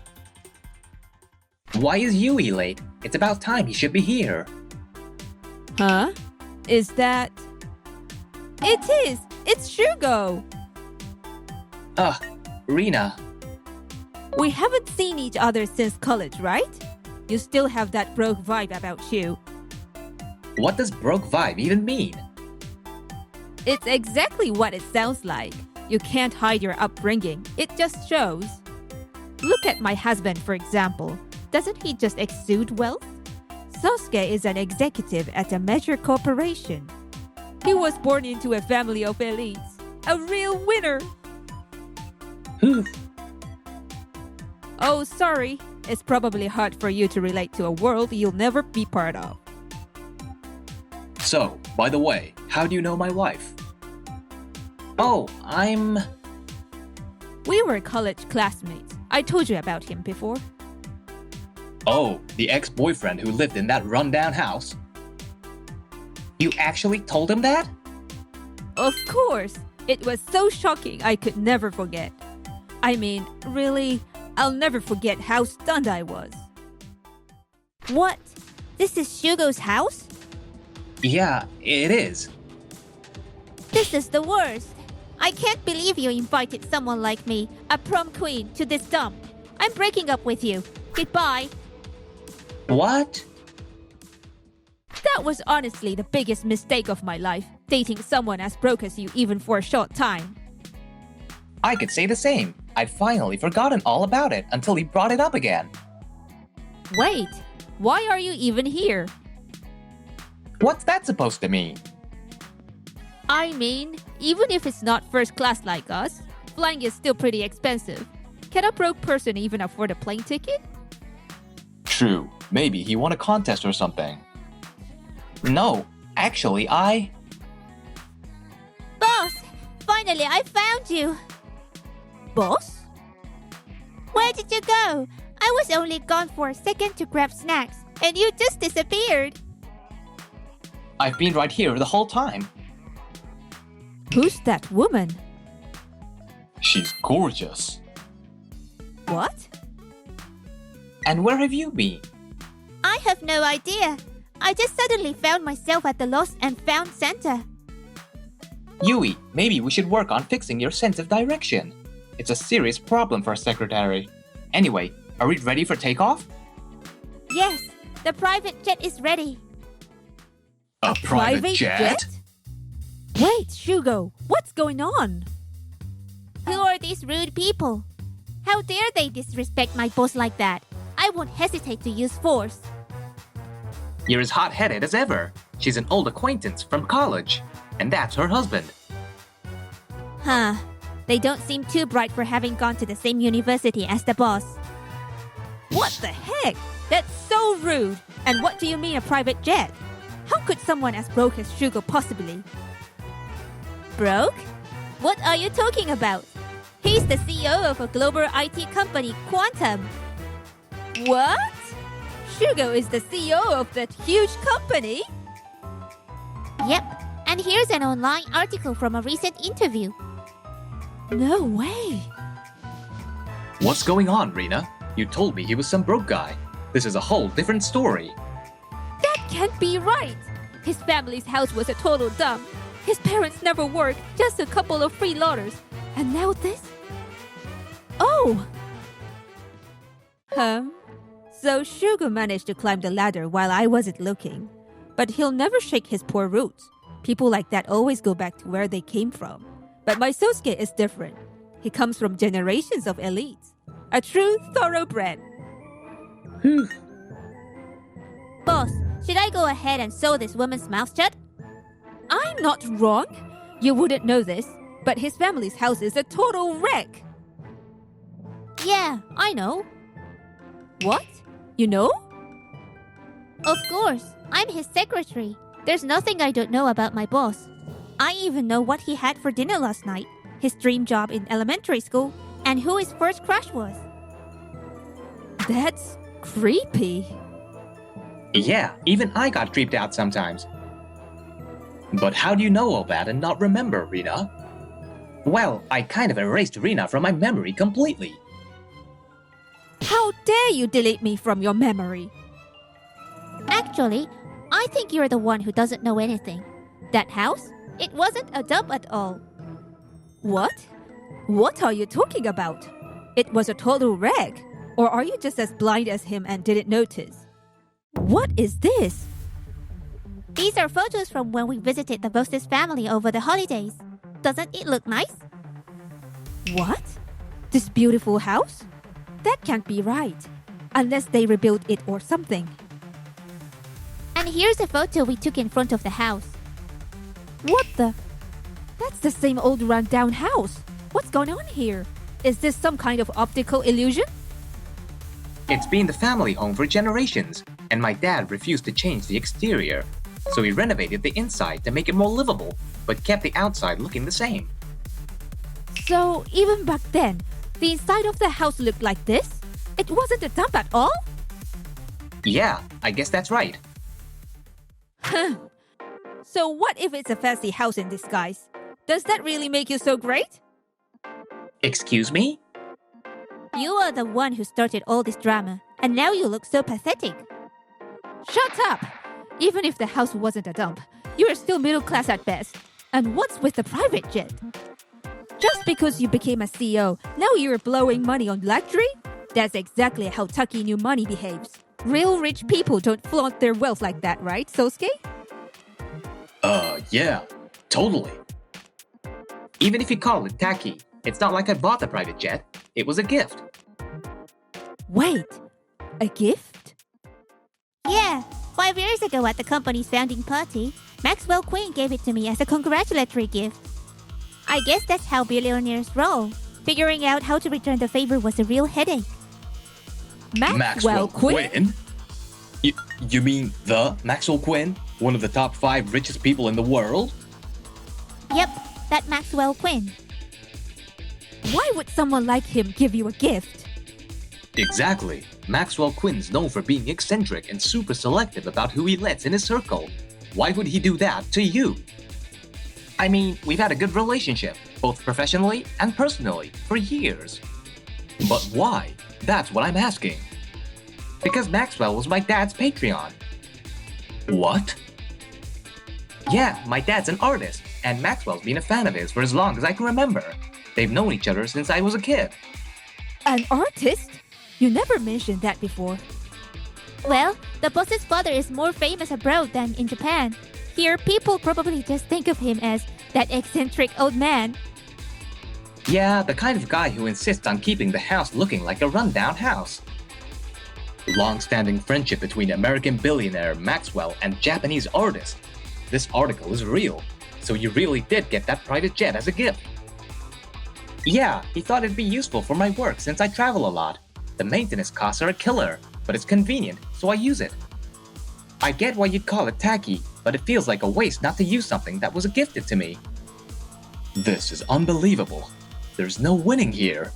Why is Yui late? It's about time he should be here. Huh? Is that... It is! It's Shugo! Ugh, Rina. We haven't seen each other since college, right? You still have that broke vibe about you. What does broke vibe even mean? It's exactly what it sounds like. You can't hide your upbringing. It just shows. Look at my husband, for example. Doesn't he just exude wealth? Sosuke is an executive at a major corporation. He was born into a family of elites. A real winner. Oh, sorry. It's probably hard for you to relate to a world you'll never be part of. So, by the way, how do you know my wife? Oh, We were college classmates. I told you about him before. Oh, the ex-boyfriend who lived in that rundown house? You actually told him that? Of course! It was so shocking I could never forget. I mean, really, I'll never forget how stunned I was. What? This is Shugo's house? Yeah, it is. This is the worst. I can't believe you invited someone like me, a prom queen, to this dump. I'm breaking up with you. Goodbye. What? That was honestly the biggest mistake of my life, dating someone as broke as you even for a short time. I could say the same. I'd finally forgotten all about it until he brought it up again. Wait, why are you even here? What's that supposed to mean? I mean, even if it's not first class like us, flying is still pretty expensive. Can a broke person even afford a plane ticket? True. Maybe he won a contest or something. No, actually, Boss! Finally, I found you! Boss? Where did you go? I was only gone for a second to grab snacks, and you just disappeared. I've been right here the whole time. Who's that woman? She's gorgeous. What? And where have you been? I have no idea. I just suddenly found myself at the Lost and Found Center. Yui, maybe we should work on fixing your sense of direction. It's a serious problem for a secretary. Anyway, are we ready for takeoff? Yes, the private jet is ready. A private jet? Wait, Shugo, what's going on? Who are these rude people? How dare they disrespect my boss like that? I won't hesitate to use force. You're as hot-headed as ever. She's an old acquaintance from college. And that's her husband. Huh. They don't seem too bright for having gone to the same university as the boss. What the heck? That's so rude. And what do you mean a private jet? How could someone as broke as Shugo possibly? Broke? What are you talking about? He's the CEO of a global IT company, Quantum. What? Shugo is the CEO of that huge company? Yep. And here's an online article from a recent interview. No way. What's going on, Rena? You told me he was some broke guy. This is a whole different story. That can't be right. His family's house was a total dump. His parents never worked, just a couple of freeloaders. And now this? Oh! So Shugo managed to climb the ladder while I wasn't looking. But he'll never shake his poor roots. People like that always go back to where they came from. But my Sosuke is different. He comes from generations of elites. A true thoroughbred. Boss, should I go ahead and sew this woman's mouth shut? I'm not wrong. You wouldn't know this, but his family's house is a total wreck. Yeah, I know. What? You know? Of course, I'm his secretary. There's nothing I don't know about my boss. I even know what he had for dinner last night, his dream job in elementary school, and who his first crush was. That's creepy. Yeah, even I got creeped out sometimes. But how do you know all that and not remember, Rena? Well, I kind of erased Rena from my memory completely. How dare you delete me from your memory? Actually, I think you're the one who doesn't know anything. That house? It wasn't a dump at all. What? What are you talking about? It was a total wreck. Or are you just as blind as him and didn't notice? What is this? These are photos from when we visited the boss's family over the holidays. Doesn't it look nice? What? This beautiful house? That can't be right. Unless they rebuilt it or something. And here's a photo we took in front of the house. What the? That's the same old rundown house. What's going on here? Is this some kind of optical illusion? It's been the family home for generations, and my dad refused to change the exterior. So he renovated the inside to make it more livable, but kept the outside looking the same. So, even back then, The inside of the house looked like this? It wasn't a dump at all? Yeah, I guess that's right. So what if it's a fancy house in disguise? Does that really make you so great? Excuse me? You are the one who started all this drama, and now you look so pathetic. Shut up! Even if the house wasn't a dump, you are still middle class at best. And what's with the private jet? Just because you became a CEO, now you're blowing money on luxury? That's exactly how Tucky New Money behaves. Real rich people don't flaunt their wealth like that, right, Sosuke? Yeah, totally. Even if you call it tacky, it's not like I bought the private jet. It was a gift. Wait, a gift? Yeah, 5 years ago at the company's founding party, Maxwell Quinn gave it to me as a congratulatory gift. I guess that's how billionaires roll. Figuring out how to return the favor was a real headache. Maxwell Quinn? You mean the Maxwell Quinn? One of the top 5 richest people in the world? Yep, that Maxwell Quinn. Why would someone like him give you a gift? Exactly. Maxwell Quinn's known for being eccentric and super selective about who he lets in his circle. Why would he do that to you? I mean, we've had a good relationship, both professionally and personally, for years. But why? That's what I'm asking. Because Maxwell was my dad's Patreon. What? Yeah, my dad's an artist, and Maxwell's been a fan of his for as long as I can remember. They've known each other since I was a kid. An artist? You never mentioned that before. Well, the boss's father is more famous abroad than in Japan. Here, people probably just think of him as that eccentric old man. Yeah, the kind of guy who insists on keeping the house looking like a rundown house. Long-standing friendship between American billionaire Maxwell and Japanese artist. This article is real, so you really did get that private jet as a gift. Yeah, he thought it'd be useful for my work since I travel a lot. The maintenance costs are a killer, but it's convenient, so I use it. I get why you'd call it tacky, but it feels like a waste not to use something that was gifted to me. This is unbelievable. There's no winning here.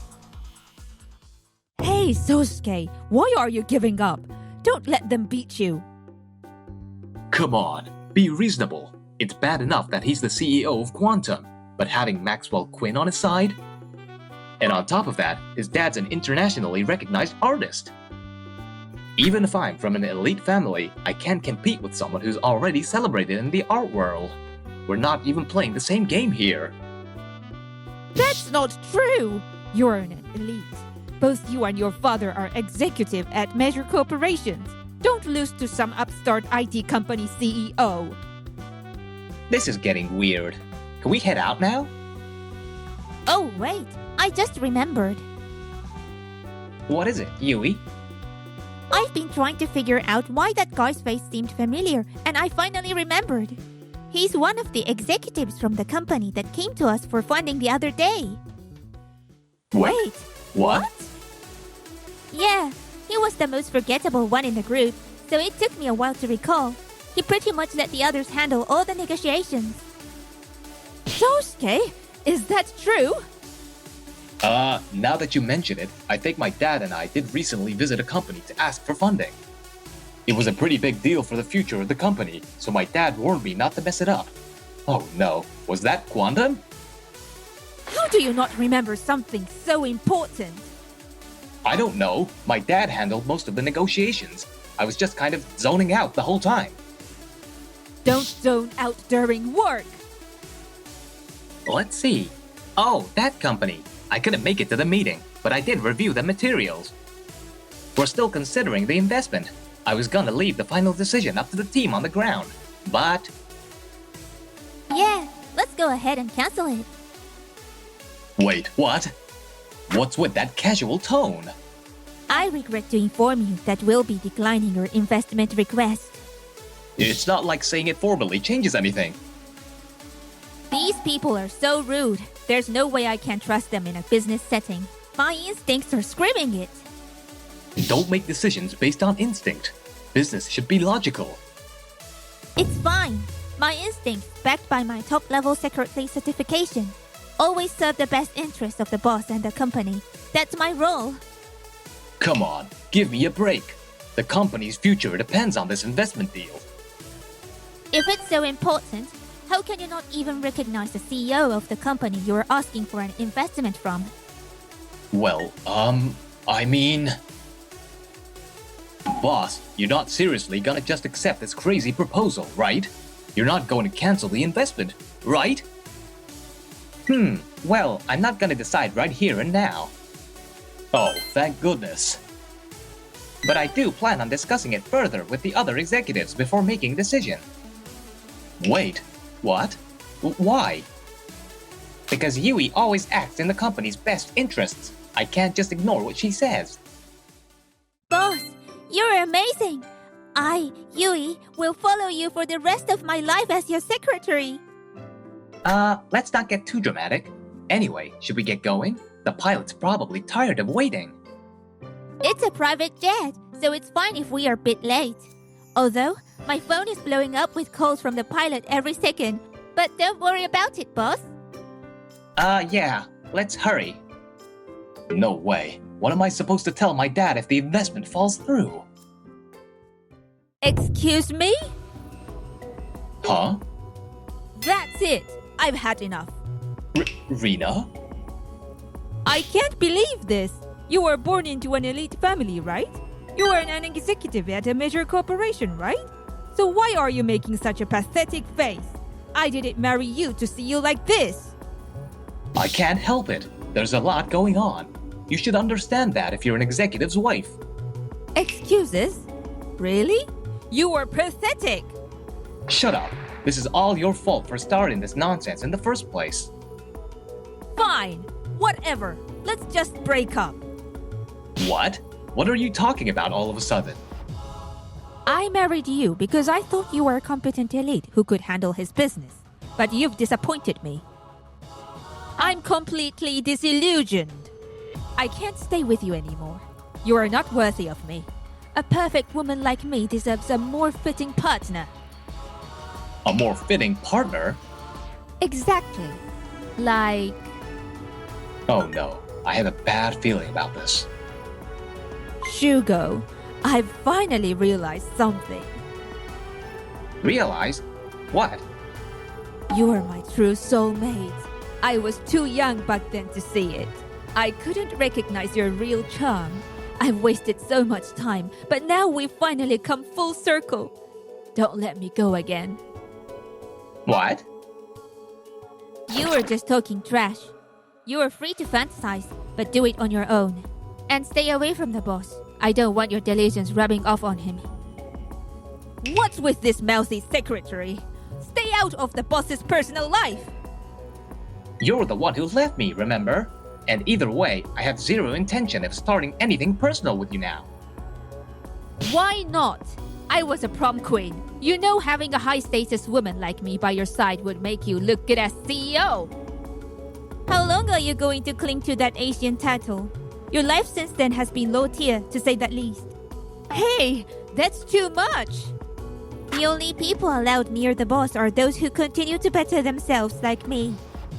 Hey, Sosuke, why are you giving up? Don't let them beat you. Come on, be reasonable. It's bad enough that he's the CEO of Quantum, but having Maxwell Quinn on his side? And on top of that, his dad's an internationally recognized artist. Even if I'm from an elite family, I can't compete with someone who's already celebrated in the art world. We're not even playing the same game here. That's not true! You're an elite. Both you and your father are executive at major corporations. Don't lose to some upstart IT company CEO. This is getting weird. Can we head out now? Oh, wait, I just remembered. What is it, Yui? I've been trying to figure out why that guy's face seemed familiar, and I finally remembered. He's one of the executives from the company that came to us for funding the other day. Wait, What? Yeah, he was the most forgettable one in the group, so it took me a while to recall. He pretty much let the others handle all the negotiations. Sosuke, is that true? Now that you mention it, I think my dad and I did recently visit a company to ask for funding. It was a pretty big deal for the future of the company, so my dad warned me not to mess it up. Oh no, was that Quantum? How do you not remember something so important? I don't know. My dad handled most of the negotiations. I was just kind of zoning out the whole time. Don't zone out during work. Let's see. Oh, that company. I couldn't make it to the meeting, but I did review the materials. We're still considering the investment. I was gonna leave the final decision up to the team on the ground, but... Yeah, let's go ahead and cancel it. Wait, what? What's with that casual tone? I regret to inform you that we'll be declining your investment request. It's not like saying it formally changes anything. These people are so rude. There's no way I can trust them in a business setting. My instincts are screaming it. Don't make decisions based on instinct. Business should be logical. It's fine. My instincts, backed by my top-level secretly certification, always serve the best interests of the boss and the company. That's my role. Come on, give me a break. The company's future depends on this investment deal. If it's so important, how can you not even recognize the CEO of the company you're asking for an investment from? Well, I mean... Boss, you're not seriously gonna just accept this crazy proposal, right? You're not going to cancel the investment, right? Well, I'm not gonna decide right here and now. Oh, thank goodness. But I do plan on discussing it further with the other executives before making a decision. Wait, what? Why? Because Yui always acts in the company's best interests. I can't just ignore what she says. Boss, you're amazing. I, Yui, will follow you for the rest of my life as your secretary. Let's not get too dramatic. Anyway, should we get going? The pilot's probably tired of waiting. It's a private jet, so it's fine if we are a bit late. Although, my phone is blowing up with calls from the pilot every second. But don't worry about it, boss. Yeah, let's hurry. No way. What am I supposed to tell my dad if the investment falls through? Excuse me? Huh? That's it. I've had enough. Rena? I can't believe this. You were born into an elite family, right? You are an executive at a major corporation, right? So why are you making such a pathetic face? I didn't marry you to see you like this. I can't help it. There's a lot going on. You should understand that if you're an executive's wife. Excuses? Really? You are pathetic. Shut up. This is all your fault for starting this nonsense in the first place. Fine. Whatever. Let's just break up. What? What are you talking about all of a sudden? I married you because I thought you were a competent elite who could handle his business. But you've disappointed me. I'm completely disillusioned. I can't stay with you anymore. You are not worthy of me. A perfect woman like me deserves a more fitting partner. A more fitting partner? Exactly. Like... Oh no, I have a bad feeling about this. Shugo, I've finally realized something. Realize? What? You are my true soulmate. I was too young back then to see it. I couldn't recognize your real charm. I've wasted so much time, but now we've finally come full circle. Don't let me go again. What? You were just talking trash. You are free to fantasize, but do it on your own. And stay away from the boss. I don't want your delusions rubbing off on him. What's with this mouthy secretary? Stay out of the boss's personal life. You're the one who left me, remember? And either way, I have zero intention of starting anything personal with you now. Why not? I was a prom queen. You know having a high-status woman like me by your side would make you look good as CEO. How long are you going to cling to that Asian title? Your life since then has been low tier, to say that least. Hey, that's too much. The only people allowed near the boss are those who continue to better themselves like me.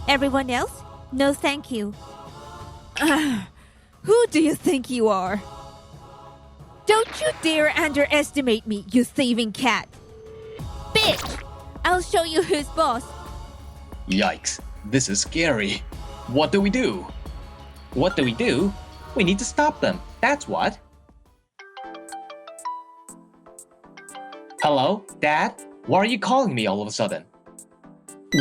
Everyone else? No thank you. Who do you think you are? Don't you dare underestimate me, you thieving cat. Bitch! I'll show you who's boss. Yikes, this is scary. What do we do? What do? We need to stop them, that's what. Hello, Dad? Why are you calling me all of a sudden?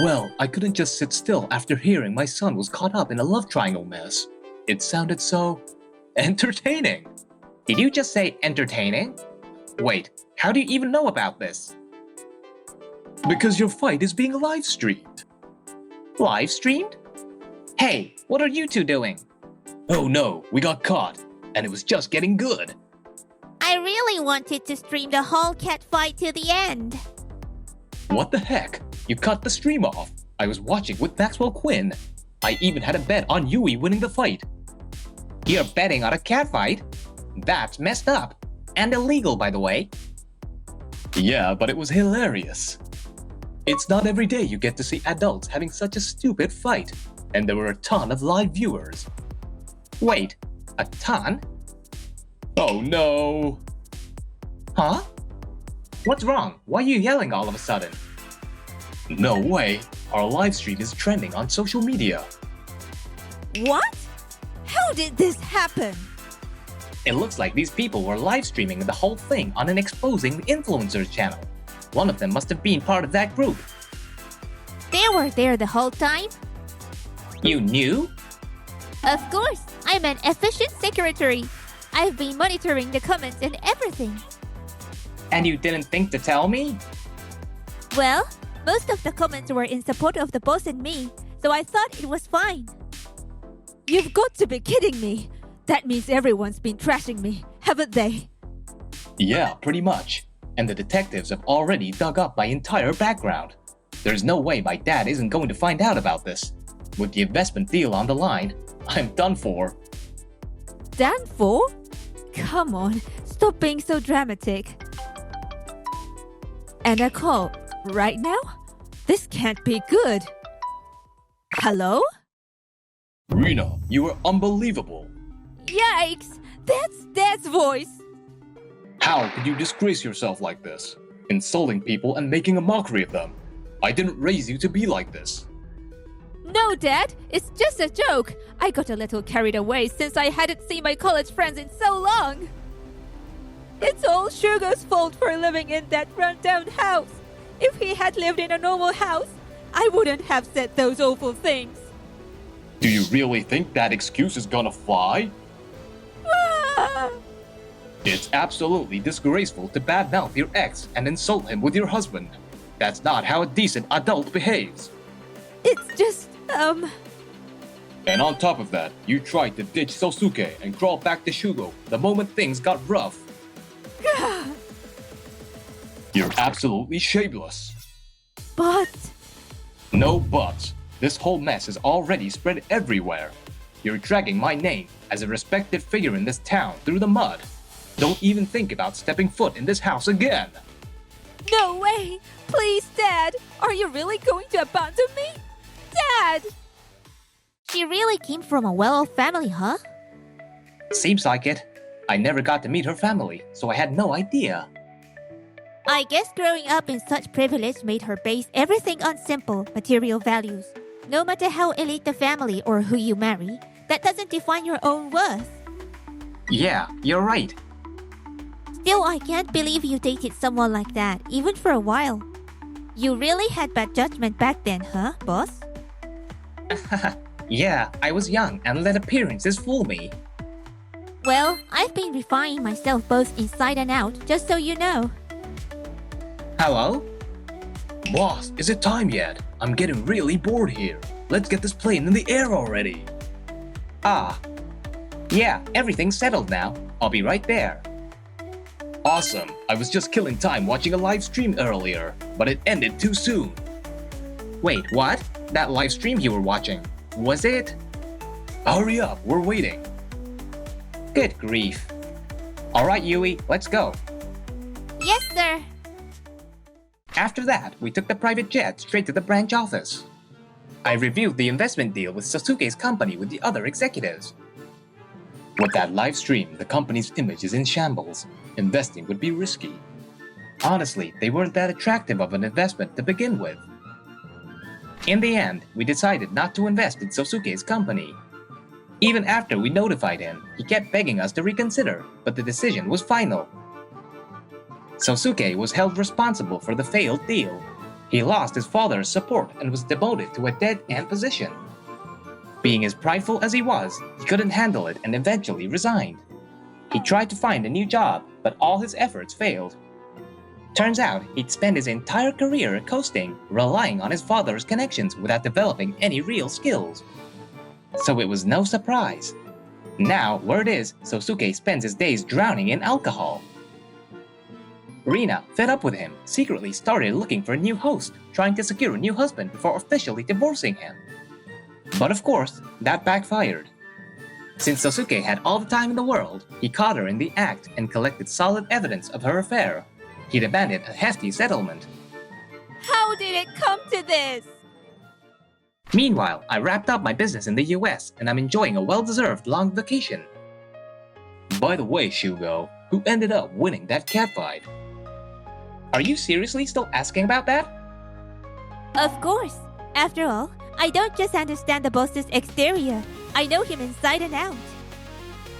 Well, I couldn't just sit still after hearing my son was caught up in a love triangle mess. It sounded so entertaining. Did you just say entertaining? Wait, how do you even know about this? Because your fight is being live streamed. Live streamed? Hey, what are you two doing? Oh no, we got caught, and it was just getting good. I really wanted to stream the whole cat fight to the end. What the heck? You cut the stream off. I was watching with Maxwell Quinn. I even had a bet on Yui winning the fight. You're betting on a cat fight? That's messed up. And illegal, by the way. Yeah, but it was hilarious. It's not every day you get to see adults having such a stupid fight, and there were a ton of live viewers. Wait, a ton? Oh no! Huh? What's wrong? Why are you yelling all of a sudden? No way! Our live stream is trending on social media. What? How did this happen? It looks like these people were live streaming the whole thing on an exposing the influencers channel. One of them must have been part of that group. They were there the whole time? You knew? Of course, I'm an efficient secretary. I've been monitoring the comments and everything. And you didn't think to tell me? Well, most of the comments were in support of the boss and me, so I thought it was fine. You've got to be kidding me. That means everyone's been trashing me, haven't they? Yeah, pretty much. And the detectives have already dug up my entire background. There's no way my dad isn't going to find out about this. With the investment deal on the line, I'm done for. Done for? Come on, stop being so dramatic. And a call, right now? This can't be good. Hello? Rena, you are unbelievable. Yikes! That's Dad's voice! How could you disgrace yourself like this? Insulting people and making a mockery of them. I didn't raise you to be like this. No, Dad, it's just a joke. I got a little carried away since I hadn't seen my college friends in so long. It's all Sugar's fault for living in that rundown house. If he had lived in a normal house, I wouldn't have said those awful things. Do you really think that excuse is gonna fly? Ah! It's absolutely disgraceful to badmouth your ex and insult him with your husband. That's not how a decent adult behaves. It's just, And on top of that, you tried to ditch Sosuke and crawl back to Shugo the moment things got rough. You're absolutely shameless. But No buts. This whole mess is already spread everywhere. You're dragging my name as a respected figure in this town through the mud. Don't even think about stepping foot in this house again. no way! Please, Dad! Are you really going to abandon me? Dad! She really came from a well-off family, huh? Seems like it. I never got to meet her family, so I had no idea. I guess growing up in such privilege made her base everything on simple, material values. No matter how elite the family or who you marry, that doesn't define your own worth. Yeah, you're right. Still, I can't believe you dated someone like that, even for a while. You really had bad judgment back then, huh, boss? Yeah, I was young and let appearances fool me. Well, I've been refining myself both inside and out, just so you know. Hello? Boss, is it time yet? I'm getting really bored here. Let's get this plane in the air already. Ah. Yeah, everything's settled now. I'll be right there. Awesome. I was just killing time watching a live stream earlier, but it ended too soon. Wait, what? That live stream you were watching, was it? Hurry up, we're waiting. Good grief. Alright, Yui, let's go. Yes, sir. After that, we took the private jet straight to the branch office. I reviewed the investment deal with Sasuke's company with the other executives. With that live stream, the company's image is in shambles. Investing would be risky. Honestly, they weren't that attractive of an investment to begin with. In the end, we decided not to invest in Sasuke's company. Even after we notified him, he kept begging us to reconsider, but the decision was final. Sasuke was held responsible for the failed deal. He lost his father's support and was demoted to a dead-end position. Being as prideful as he was, he couldn't handle it and eventually resigned. He tried to find a new job, but all his efforts failed. Turns out he'd spent his entire career coasting, relying on his father's connections without developing any real skills. So it was no surprise. Now, word is, Sosuke spends his days drowning in alcohol. Rina, fed up with him, secretly started looking for a new host, trying to secure a new husband before officially divorcing him. But of course, that backfired. Since Sasuke had all the time in the world, he caught her in the act and collected solid evidence of her affair. He demanded a hefty settlement. How did it come to this? Meanwhile, I wrapped up my business in the US and I'm enjoying a well-deserved long vacation. By the way, Shugo, who ended up winning that catfight? Are you seriously still asking about that? Of course. After all, I don't just understand the boss's exterior. I know him inside and out.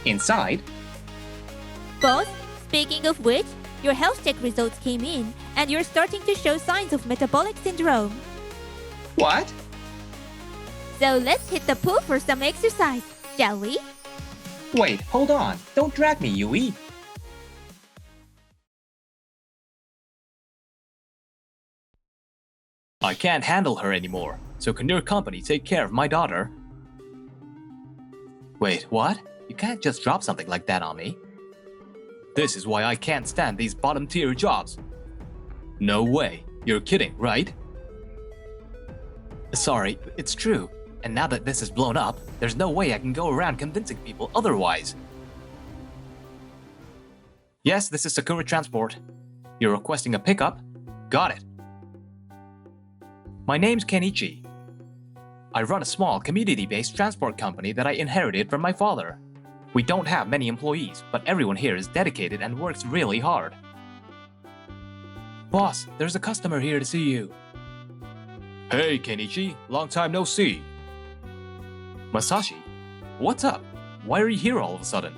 Inside? Boss, speaking of which, your health check results came in and you're starting to show signs of metabolic syndrome. What? So let's hit the pool for some exercise, shall we? Wait, hold on. Don't drag me, Yui. I can't handle her anymore, so can your company take care of my daughter? Wait, what? You can't just drop something like that on me. This is why I can't stand these bottom-tier jobs. No way. You're kidding, right? Sorry, it's true. And now that this is blown up, there's no way I can go around convincing people otherwise. Yes, this is Sakura Transport. You're requesting a pickup? Got it. My name's Kenichi. I run a small community-based transport company that I inherited from my father. We don't have many employees, but everyone here is dedicated and works really hard. Boss, there's a customer here to see you. Hey, Kenichi, long time no see. Masashi, what's up? Why are you here all of a sudden?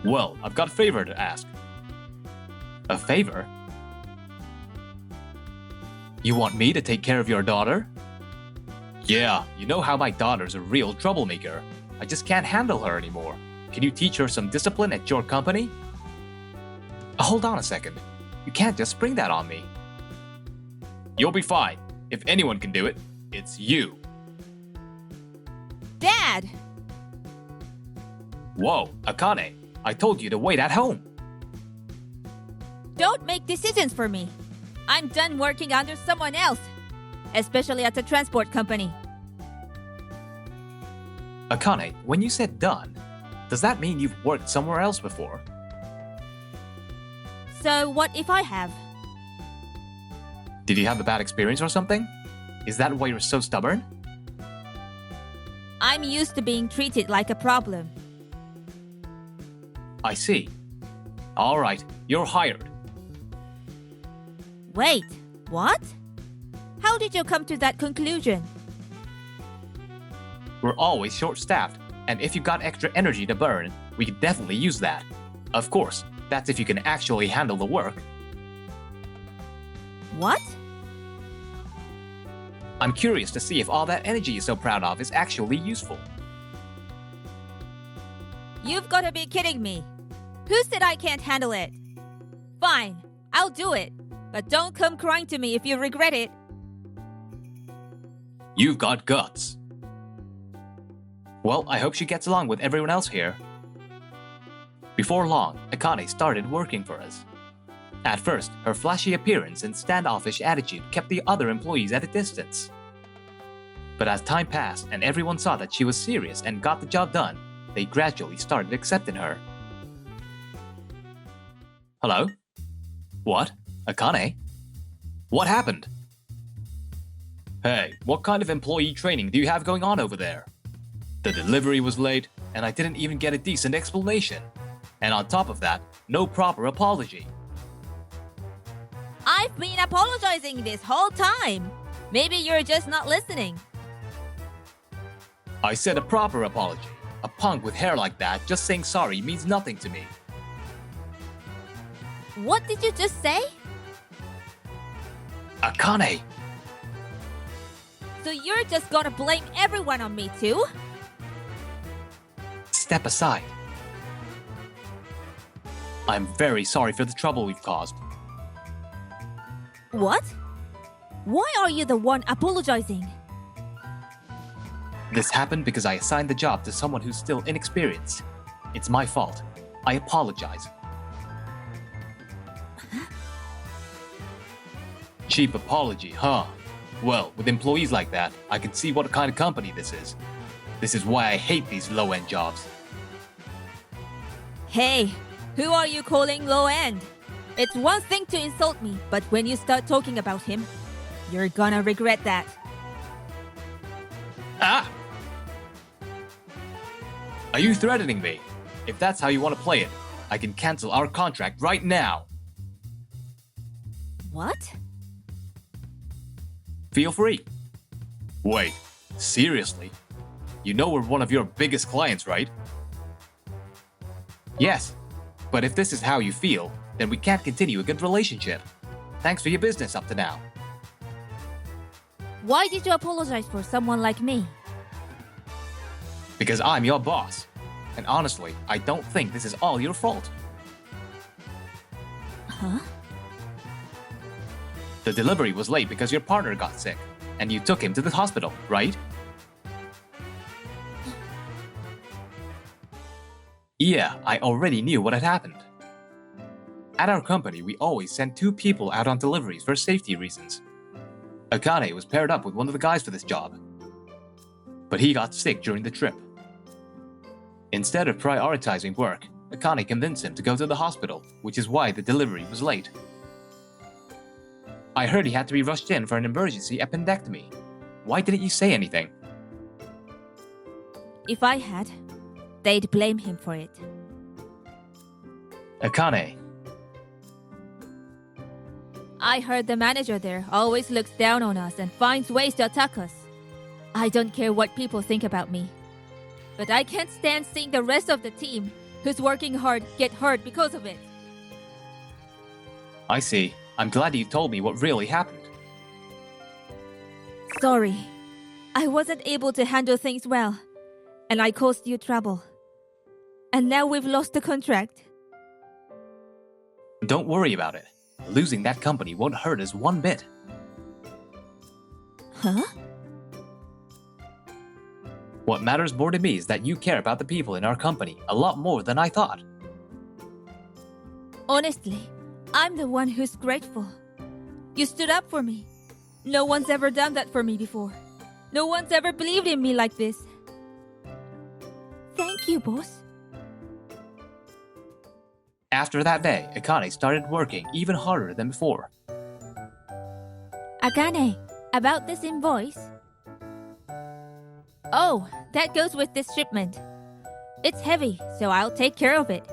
Well, I've got a favor to ask. A favor? You want me to take care of your daughter? Yeah, you know how my daughter's a real troublemaker. I just can't handle her anymore. Can you teach her some discipline at your company? Hold on a second. You can't just spring that on me. You'll be fine. If anyone can do it, it's you. Dad! Whoa, Akane, I told you to wait at home. Don't make decisions for me. I'm done working under someone else, especially at the transport company. Akane, when you said done, does that mean you've worked somewhere else before? So what if I have? Did you have a bad experience or something? Is that why you're so stubborn? I'm used to being treated like a problem. I see. Alright, you're hired. Wait, what? How did you come to that conclusion? We're always short-staffed, and if you got extra energy to burn, we could definitely use that. Of course, that's if you can actually handle the work. What? I'm curious to see if all that energy you're so proud of is actually useful. You've got to be kidding me. Who said I can't handle it? Fine, I'll do it. But don't come crying to me if you regret it. You've got guts. Well, I hope she gets along with everyone else here. Before long, Akane started working for us. At first, her flashy appearance and standoffish attitude kept the other employees at a distance. But as time passed and everyone saw that she was serious and got the job done, they gradually started accepting her. Hello? What? Akane? What happened? Hey, what kind of employee training do you have going on over there? The delivery was late, and I didn't even get a decent explanation. And on top of that, no proper apology. I've been apologizing this whole time. Maybe you're just not listening. I said a proper apology. A punk with hair like that just saying sorry means nothing to me. What did you just say? Akane! So you're just gonna blame everyone on me too? Step aside. I'm very sorry for the trouble we've caused. What? Why are you the one apologizing? This happened because I assigned the job to someone who's still inexperienced. It's my fault. I apologize. Cheap apology, huh? Well, with employees like that, I can see what kind of company this is. This is why I hate these low-end jobs. Hey, who are you calling low end? It's one thing to insult me, but when you start talking about him, you're gonna regret that. Ah! Are you threatening me? If that's how you want to play it, I can cancel our contract right now. What? Feel free. Wait, seriously? You know we're one of your biggest clients, right? Yes, but if this is how you feel, then we can't continue a good relationship. Thanks for your business up to now. Why did you apologize for someone like me? Because I'm your boss. And honestly, I don't think this is all your fault. Huh? The delivery was late because your partner got sick, and you took him to the hospital, right? Yeah, I already knew what had happened. At our company, we always send 2 people out on deliveries for safety reasons. Akane was paired up with one of the guys for this job, but he got sick during the trip. Instead of prioritizing work, Akane convinced him to go to the hospital, which is why the delivery was late. I heard he had to be rushed in for an emergency appendectomy. Why didn't you say anything? If I had, they'd blame him for it. Akane, I heard the manager there always looks down on us and finds ways to attack us. I don't care what people think about me. But I can't stand seeing the rest of the team, who's working hard, get hurt because of it. I see. I'm glad you told me what really happened. Sorry. I wasn't able to handle things well, and I caused you trouble. And now we've lost the contract. Don't worry about it. Losing that company won't hurt us one bit. Huh? What matters more to me is that you care about the people in our company a lot more than I thought. Honestly, I'm the one who's grateful. You stood up for me. No one's ever done that for me before. No one's ever believed in me like this. Thank you, boss. After that day, Akane started working even harder than before. Akane, about this invoice. Oh, that goes with this shipment. It's heavy, so I'll take care of it.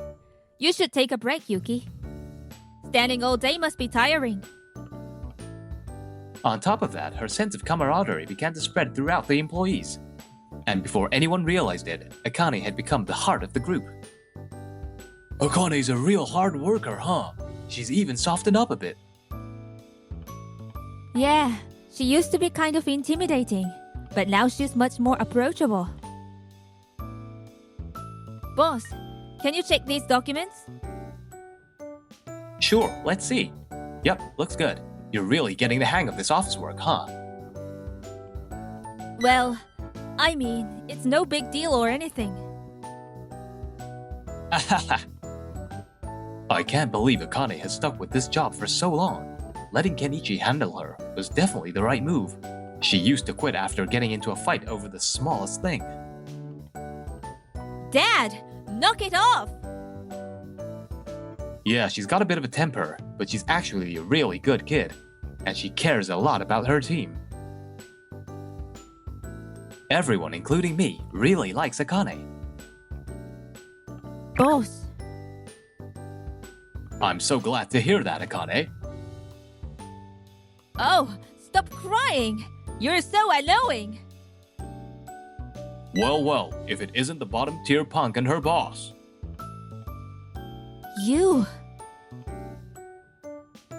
You should take a break, Yuki. Standing all day must be tiring. On top of that, her sense of camaraderie began to spread throughout the employees. And before anyone realized it, Akane had become the heart of the group. Akane's a real hard worker, huh? She's even softened up a bit. Yeah, she used to be kind of intimidating, but now she's much more approachable. Boss, can you check these documents? Sure, let's see. Yep, looks good. You're really getting the hang of this office work, huh? Well, I mean, it's no big deal or anything. I can't believe Akane has stuck with this job for so long. Letting Kenichi handle her was definitely the right move. She used to quit after getting into a fight over the smallest thing. Dad, knock it off! Yeah, she's got a bit of a temper, but she's actually a really good kid, and she cares a lot about her team. Everyone, including me, really likes Akane. Boss, I'm so glad to hear that, Akane. oh, stop crying! You're so annoying! Well, if it isn't the bottom-tier punk and her boss. You...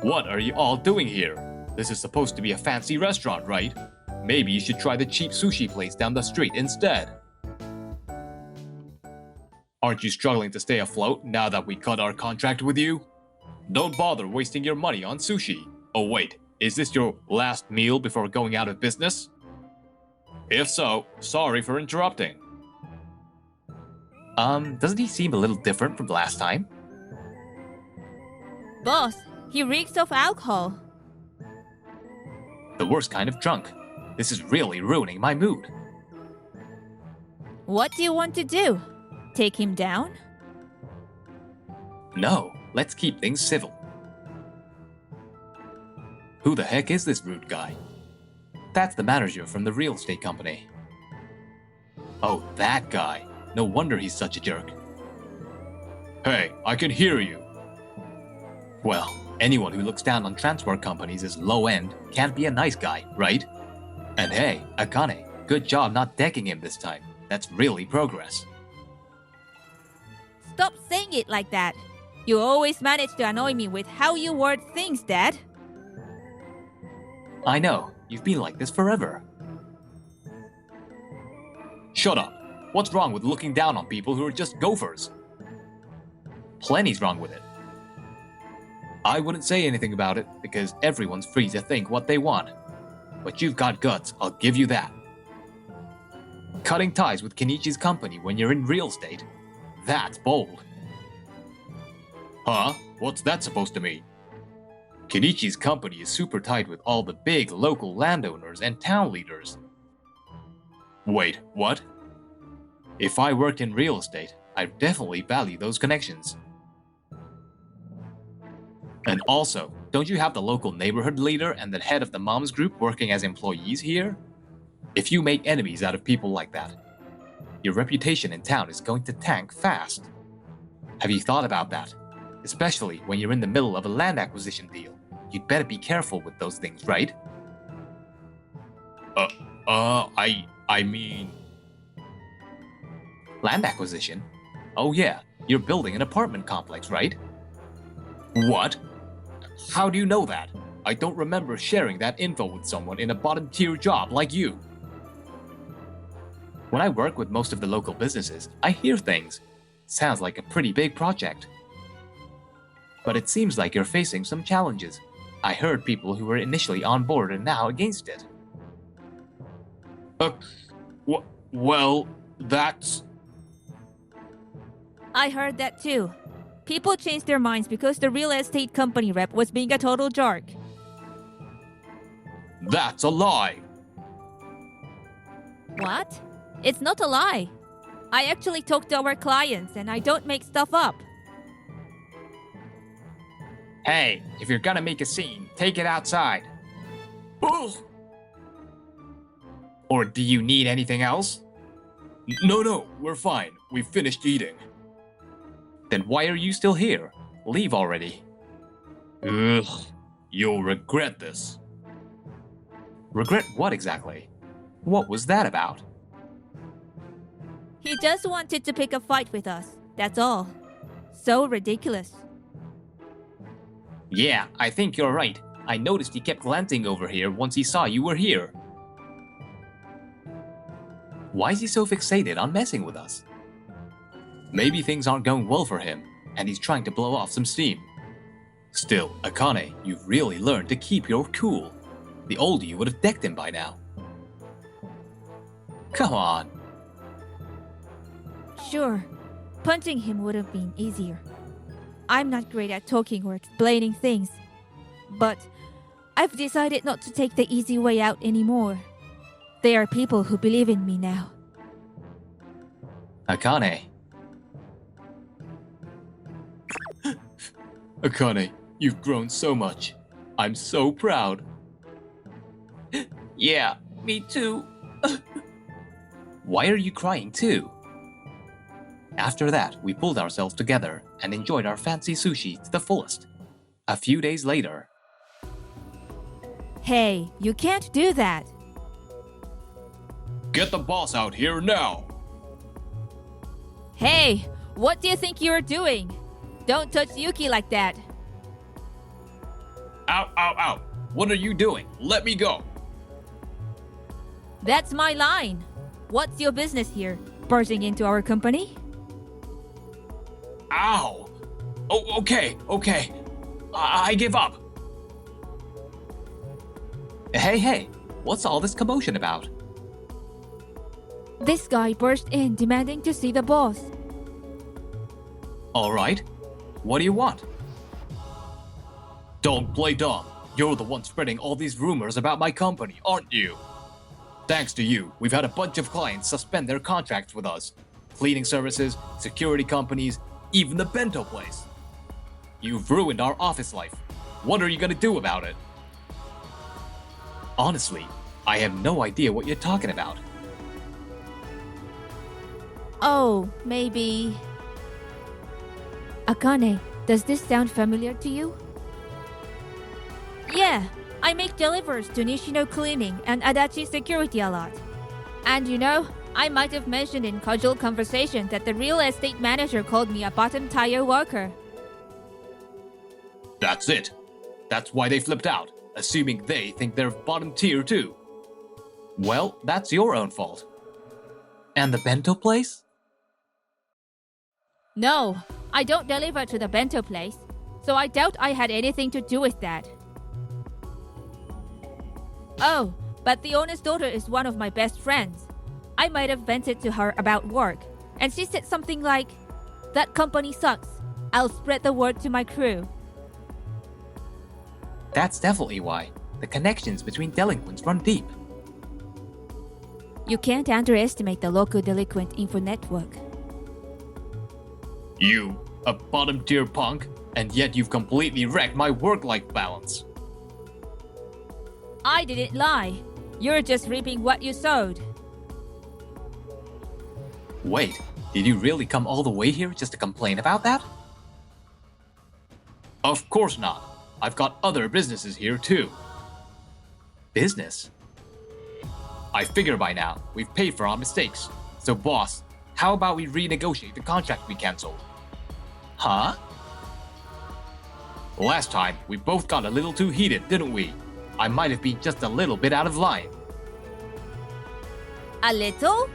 What are you all doing here? This is supposed to be a fancy restaurant, right? Maybe you should try the cheap sushi place down the street instead. Aren't you struggling to stay afloat now that we cut our contract with you? Don't bother wasting your money on sushi. Oh wait, is this your last meal before going out of business? If so, sorry for interrupting. Doesn't he seem a little different from last time? Boss, he reeks of alcohol. The worst kind of drunk. This is really ruining my mood. What do you want to do? Take him down? No, let's keep things civil. Who the heck is this rude guy? That's the manager from the real estate company. Oh, that guy. No wonder he's such a jerk. Hey, I can hear you. Well, anyone who looks down on transport companies as low-end can't be a nice guy, right? And hey, Akane, good job not decking him this time. That's really progress. Stop saying it like that. You always manage to annoy me with how you word things, Dad. I know, you've been like this forever. Shut up. What's wrong with looking down on people who are just gophers? Plenty's wrong with it. I wouldn't say anything about it because everyone's free to think what they want. But you've got guts, I'll give you that. Cutting ties with Kenichi's company when you're in real estate? That's bold. Huh? What's that supposed to mean? Kenichi's company is super tight with all the big local landowners and town leaders. Wait, what? If I worked in real estate, I'd definitely value those connections. And also, don't you have the local neighborhood leader and the head of the moms group working as employees here? If you make enemies out of people like that, your reputation in town is going to tank fast. Have you thought about that? Especially when you're in the middle of a land acquisition deal. You'd better be careful with those things, right? I mean... Land acquisition? Oh yeah, you're building an apartment complex, right? What? How do you know that? I don't remember sharing that info with someone in a bottom-tier job like you. When I work with most of the local businesses, I hear things. Sounds like a pretty big project. But it seems like you're facing some challenges. I heard people who were initially on board are now against it. Well, that's... I heard that too. People changed their minds because the real estate company rep was being a total jerk. That's a lie! What? It's not a lie. I actually talk to our clients and I don't make stuff up. Hey, if you're gonna make a scene, take it outside. Ugh. Or do you need anything else? No, we're fine. We've finished eating. Then why are you still here? Leave already. Ugh, you'll regret this. Regret what exactly? What was that about? He just wanted to pick a fight with us, that's all. So ridiculous. Yeah, I think you're right. I noticed he kept glancing over here once he saw you were here. Why is he so fixated on messing with us? Maybe things aren't going well for him, and he's trying to blow off some steam. Still, Akane, you've really learned to keep your cool. The older you would have decked him by now. Come on. Sure, punching him would have been easier. I'm not great at talking or explaining things, but I've decided not to take the easy way out anymore. There are people who believe in me now. Akane. Akane, you've grown so much. I'm so proud. Yeah, me too. Why are you crying too? After that, we pulled ourselves together and enjoyed our fancy sushi to the fullest. A few days later... Hey, you can't do that. Get the boss out here now! Hey, what do you think you're doing? Don't touch Yuki like that. Ow! What are you doing? Let me go! That's my line. What's your business here? Barging into our company? Ow! Oh, okay. I give up. Hey, what's all this commotion about? This guy burst in demanding to see the boss. All right. What do you want? Don't play dumb. You're the one spreading all these rumors about my company, aren't you? Thanks to you, we've had a bunch of clients suspend their contracts with us. Cleaning services, security companies, even the bento place. You've ruined our office life. What are you gonna do about it? Honestly, I have no idea what you're talking about. Oh, maybe... Akane, does this sound familiar to you? Yeah, I make deliveries to Nishino Cleaning and Adachi Security a lot. And you know, I might have mentioned in casual conversation that the real estate manager called me a bottom-tier worker. That's it. That's why they flipped out, assuming they think they're bottom tier too. Well, that's your own fault. And the bento place? No, I don't deliver to the bento place, so I doubt I had anything to do with that. Oh, but the owner's daughter is one of my best friends. I might have vented to her about work, and she said something like, "That company sucks. I'll spread the word to my crew." That's definitely why. The connections between delinquents run deep. You can't underestimate the local delinquent info network. You, a bottom tier punk, and yet you've completely wrecked my work-life balance. I didn't lie. You're just reaping what you sowed. Wait, did you really come all the way here just to complain about that? Of course not. I've got other businesses here too. Business? I figure by now, we've paid for our mistakes. So boss, how about we renegotiate the contract we cancelled? Huh? Last time, we both got a little too heated, didn't we? I might have been just a little bit out of line. A little?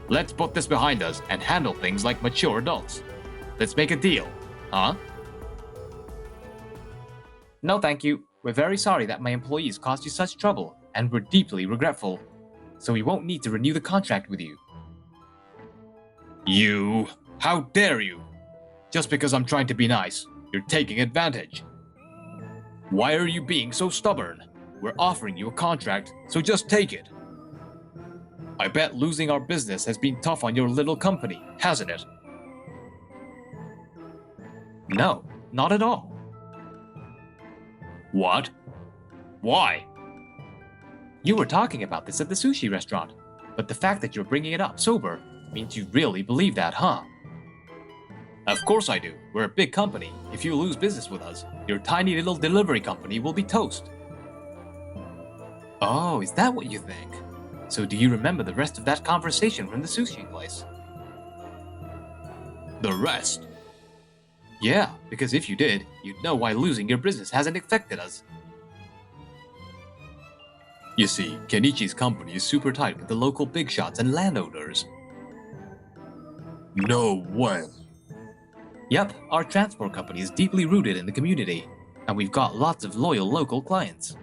Let's put this behind us and handle things like mature adults. Let's make a deal, huh? No thank you. We're very sorry that my employees caused you such trouble, and we're deeply regretful. So we won't need to renew the contract with you. You... How dare you? Just because I'm trying to be nice, you're taking advantage. Why are you being so stubborn? We're offering you a contract, so just take it. I bet losing our business has been tough on your little company, hasn't it? No, not at all. What? Why? You were talking about this at the sushi restaurant, but the fact that you're bringing it up sober means you really believe that, huh? Of course I do. We're a big company. If you lose business with us, your tiny little delivery company will be toast. Oh, is that what you think? So do you remember the rest of that conversation from the sushi place? The rest? Yeah, because if you did, you'd know why losing your business hasn't affected us. You see, Kenichi's company is super tight with the local big shots and landowners. No way. Yep, our transport company is deeply rooted in the community, and we've got lots of loyal local clients.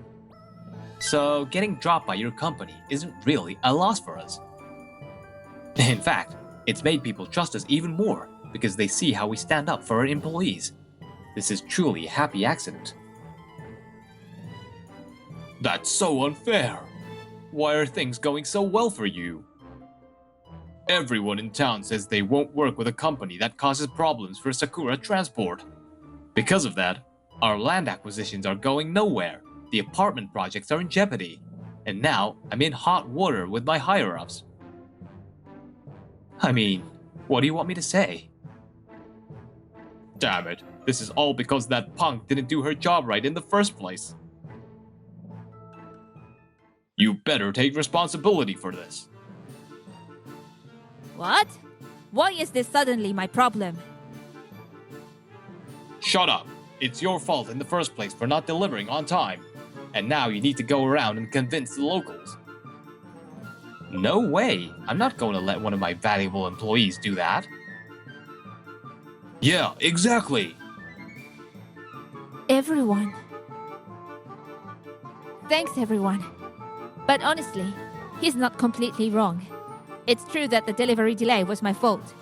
So getting dropped by your company isn't really a loss for us. In fact, it's made people trust us even more because they see how we stand up for our employees. This is truly a happy accident. That's so unfair. Why are things going so well for you? Everyone in town says they won't work with a company that causes problems for Sakura Transport. Because of that, our land acquisitions are going nowhere. The apartment projects are in jeopardy. And now, I'm in hot water with my higher-ups. I mean, what do you want me to say? Damn it, this is all because that punk didn't do her job right in the first place. You better take responsibility for this. What? Why is this suddenly my problem? Shut up. It's your fault in the first place for not delivering on time. And now you need to go around and convince the locals. No way. I'm not going to let one of my valuable employees do that. Yeah, exactly. Everyone. Thanks, everyone. But honestly, he's not completely wrong. It's true that the delivery delay was my fault.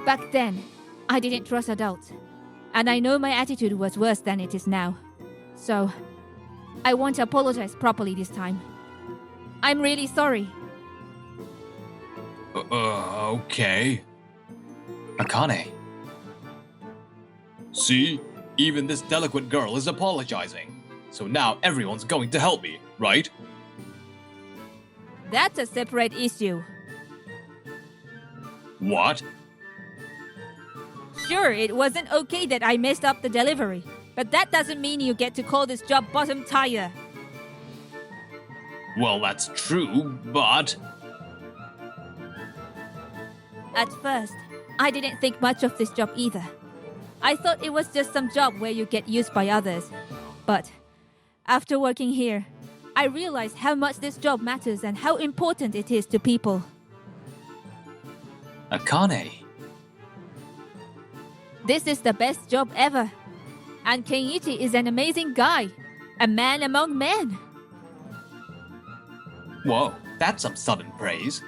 Back then, I didn't trust adults. And I know my attitude was worse than it is now. So, I want to apologize properly this time. I'm really sorry. Okay. Akane. See? Even this delinquent girl is apologizing. So now everyone's going to help me, right? That's a separate issue. What? Sure, it wasn't okay that I messed up the delivery, but that doesn't mean you get to call this job bottom tier. Well, that's true, but... At first, I didn't think much of this job either. I thought it was just some job where you get used by others. But after working here, I realized how much this job matters and how important it is to people. Akane. This is the best job ever. And Kenichi is an amazing guy. A man among men. Whoa, that's some sudden praise.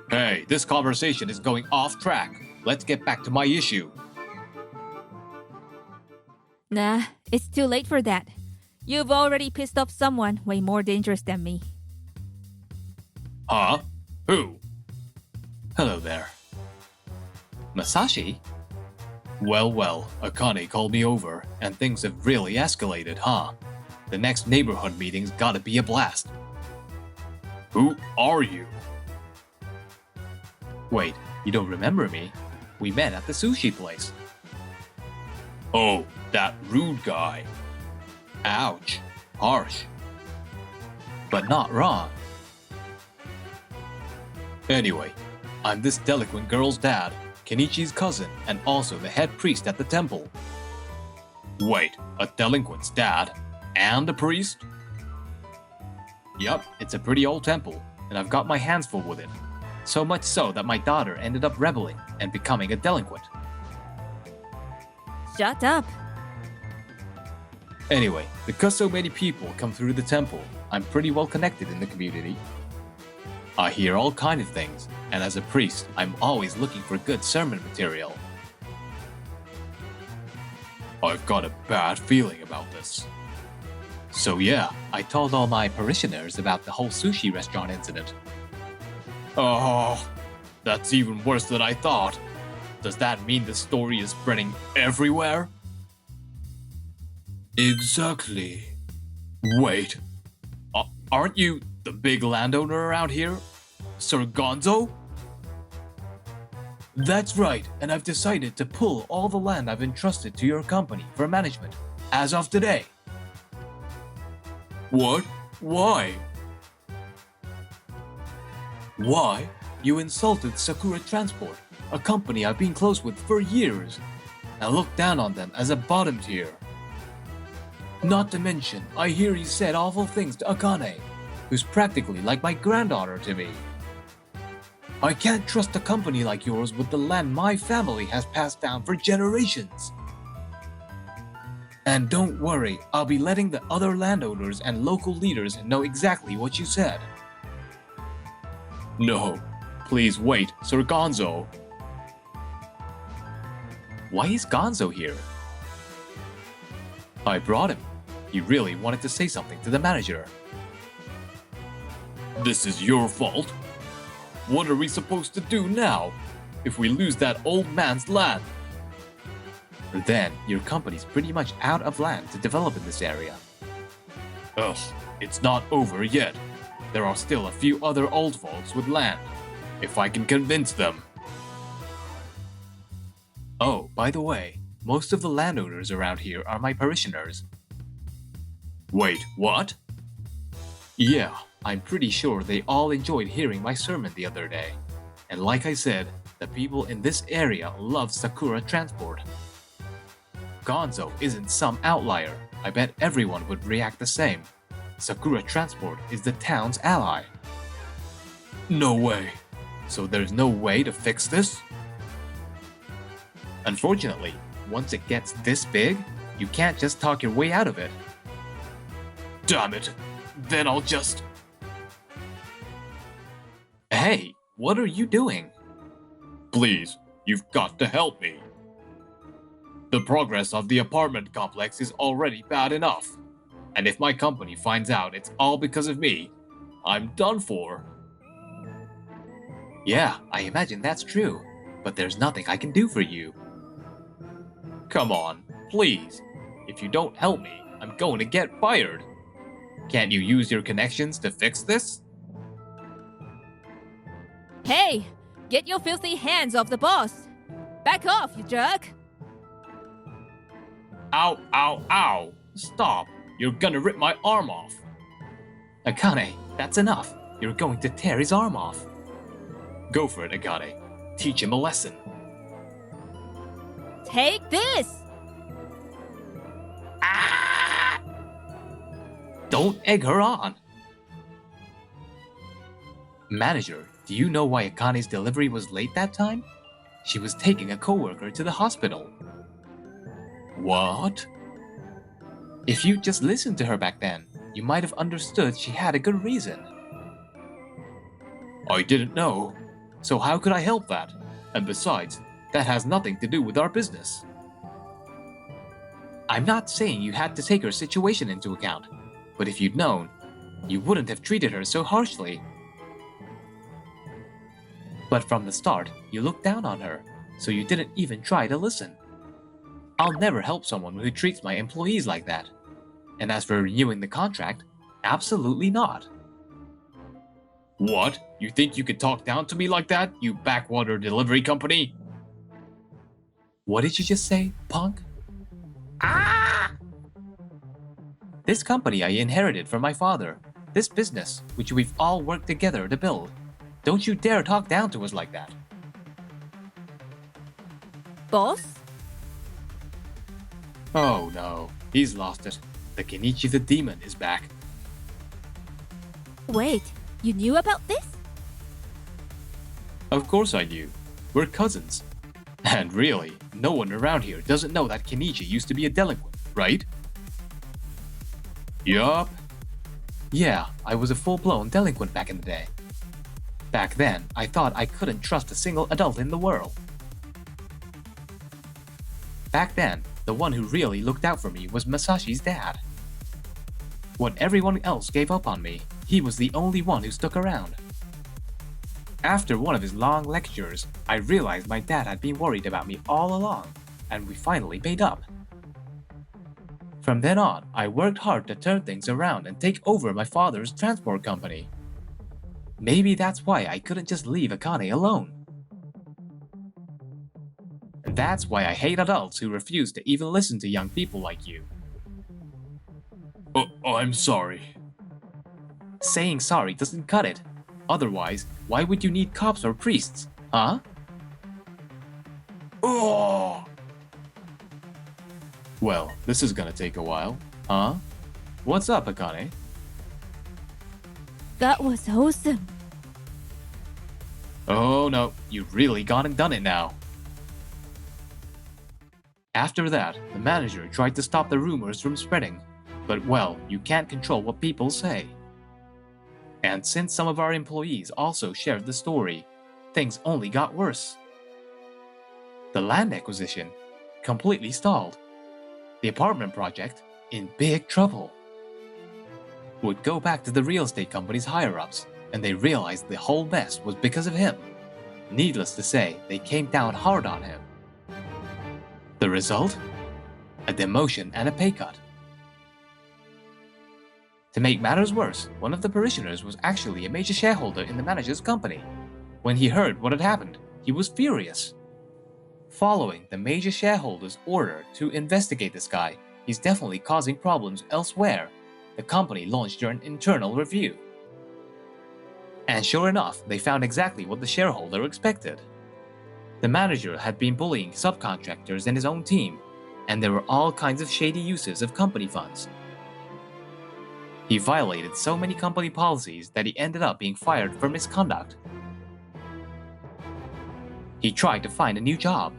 Hey, this conversation is going off track. Let's get back to my issue. Nah, it's too late for that. You've already pissed off someone way more dangerous than me. Huh? Who? Hello there. Masashi? Well, Akane called me over, and things have really escalated, huh? The next neighborhood meeting's gotta be a blast. Who are you? Wait, you don't remember me? We met at the sushi place. Oh, that rude guy. Ouch. Harsh. But not wrong. Anyway, I'm this delinquent girl's dad, Kenichi's cousin, and also the head priest at the temple. Wait, a delinquent's dad? And a priest? Yup, it's a pretty old temple, and I've got my hands full with it. So much so that my daughter ended up rebelling and becoming a delinquent. Shut up. Anyway, because so many people come through the temple, I'm pretty well connected in the community. I hear all kinds of things, and as a priest, I'm always looking for good sermon material. I've got a bad feeling about this. So yeah, I told all my parishioners about the whole sushi restaurant incident. Oh, that's even worse than I thought. Does that mean the story is spreading everywhere? Exactly. Wait, aren't you the big landowner around here? Sir Gonzo? That's right, and I've decided to pull all the land I've entrusted to your company for management, as of today. What? Why? Why? You insulted Sakura Transport, a company I've been close with for years, and looked down on them as a bottom tier. Not to mention, I hear you said awful things to Akane, who's practically like my granddaughter to me. I can't trust a company like yours with the land my family has passed down for generations. And don't worry, I'll be letting the other landowners and local leaders know exactly what you said. No, please wait, Sir Gonzo. Why is Gonzo here? I brought him. He really wanted to say something to the manager. This is your fault? What are we supposed to do now if we lose that old man's land? Then your company's pretty much out of land to develop in this area. Ugh, it's not over yet. There are still a few other old folks with land, if I can convince them. Oh, by the way, most of the landowners around here are my parishioners. Wait, what? Yeah, I'm pretty sure they all enjoyed hearing my sermon the other day. And like I said, the people in this area love Sakura Transport. Gonzo isn't some outlier. I bet everyone would react the same. Sakura Transport is the town's ally. No way. So there's no way to fix this? Unfortunately, once it gets this big, you can't just talk your way out of it. Damn it. Then I'll just... Hey, what are you doing? Please, you've got to help me. The progress of the apartment complex is already bad enough. And if my company finds out it's all because of me, I'm done for. Yeah, I imagine that's true. But there's nothing I can do for you. Come on, please. If you don't help me, I'm going to get fired. Can't you use your connections to fix this? Hey, get your filthy hands off the boss! Back off, you jerk! Ow, ow, ow! Stop! You're gonna rip my arm off! Akane, that's enough. You're going to tear his arm off. Go for it, Akane. Teach him a lesson. Take this! Ah! Don't egg her on! Manager, do you know why Akane's delivery was late that time? She was taking a coworker to the hospital. What? If you just listened to her back then, you might have understood she had a good reason. I didn't know. So how could I help that? And besides, that has nothing to do with our business. I'm not saying you had to take her situation into account, but if you'd known, you wouldn't have treated her so harshly. But from the start, you looked down on her, so you didn't even try to listen. I'll never help someone who treats my employees like that. And as for renewing the contract, absolutely not. What? You think you could talk down to me like that, you backwater delivery company? What did you just say, punk? Ah! This company I inherited from my father. This business, which we've all worked together to build. Don't you dare talk down to us like that. Boss? Oh no, he's lost it. The Kenichi the demon is back. Wait, you knew about this? Of course I knew. We're cousins. And really, no one around here doesn't know that Kenichi used to be a delinquent, right? Yup. Yeah, I was a full-blown delinquent back in the day. Back then, I thought I couldn't trust a single adult in the world. Back then, the one who really looked out for me was Masashi's dad. When everyone else gave up on me, he was the only one who stuck around. After one of his long lectures, I realized my dad had been worried about me all along, and we finally made up. From then on, I worked hard to turn things around and take over my father's transport company. Maybe that's why I couldn't just leave Akane alone. And that's why I hate adults who refuse to even listen to young people like you. I'm sorry. Saying sorry doesn't cut it. Otherwise, why would you need cops or priests, huh? Oh! Well, this is gonna take a while, huh? What's up, Akane? That was awesome. Oh no, you've really gone and done it now. After that, the manager tried to stop the rumors from spreading, but well, you can't control what people say. And since some of our employees also shared the story, things only got worse. The land acquisition completely stalled. The apartment project in big trouble. Would go back to the real estate company's higher-ups, and they realized the whole mess was because of him. Needless to say, they came down hard on him. The result? A demotion and a pay cut. To make matters worse, one of the parishioners was actually a major shareholder in the manager's company. When he heard what had happened, he was furious. Following the major shareholder's order to investigate this guy, he's definitely causing problems elsewhere. The company launched an internal review. And sure enough, they found exactly what the shareholder expected. The manager had been bullying subcontractors and his own team, and there were all kinds of shady uses of company funds. He violated so many company policies that he ended up being fired for misconduct. He tried to find a new job.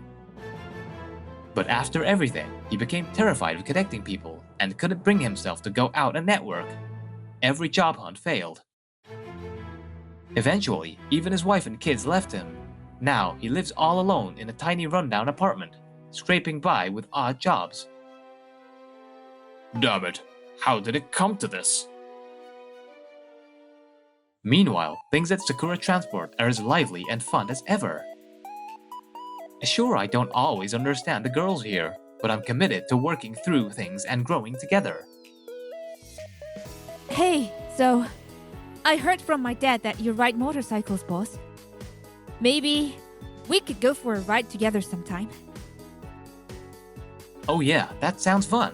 But after everything, he became terrified of connecting people and couldn't bring himself to go out and network. Every job hunt failed. Eventually, even his wife and kids left him. Now, he lives all alone in a tiny rundown apartment, scraping by with odd jobs. Damn it, how did it come to this? Meanwhile, things at Sakura Transport are as lively and fun as ever. Sure, I don't always understand the girls here, but I'm committed to working through things and growing together. Hey, so I heard from my dad that you ride motorcycles, boss. Maybe we could go for a ride together sometime. Oh yeah, that sounds fun.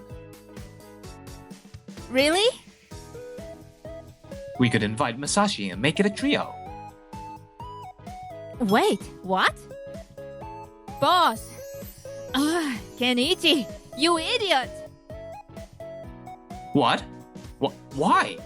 Really? We could invite Masashi and make it a trio. Wait, what? Boss! Kenichi, you idiot! What? Why?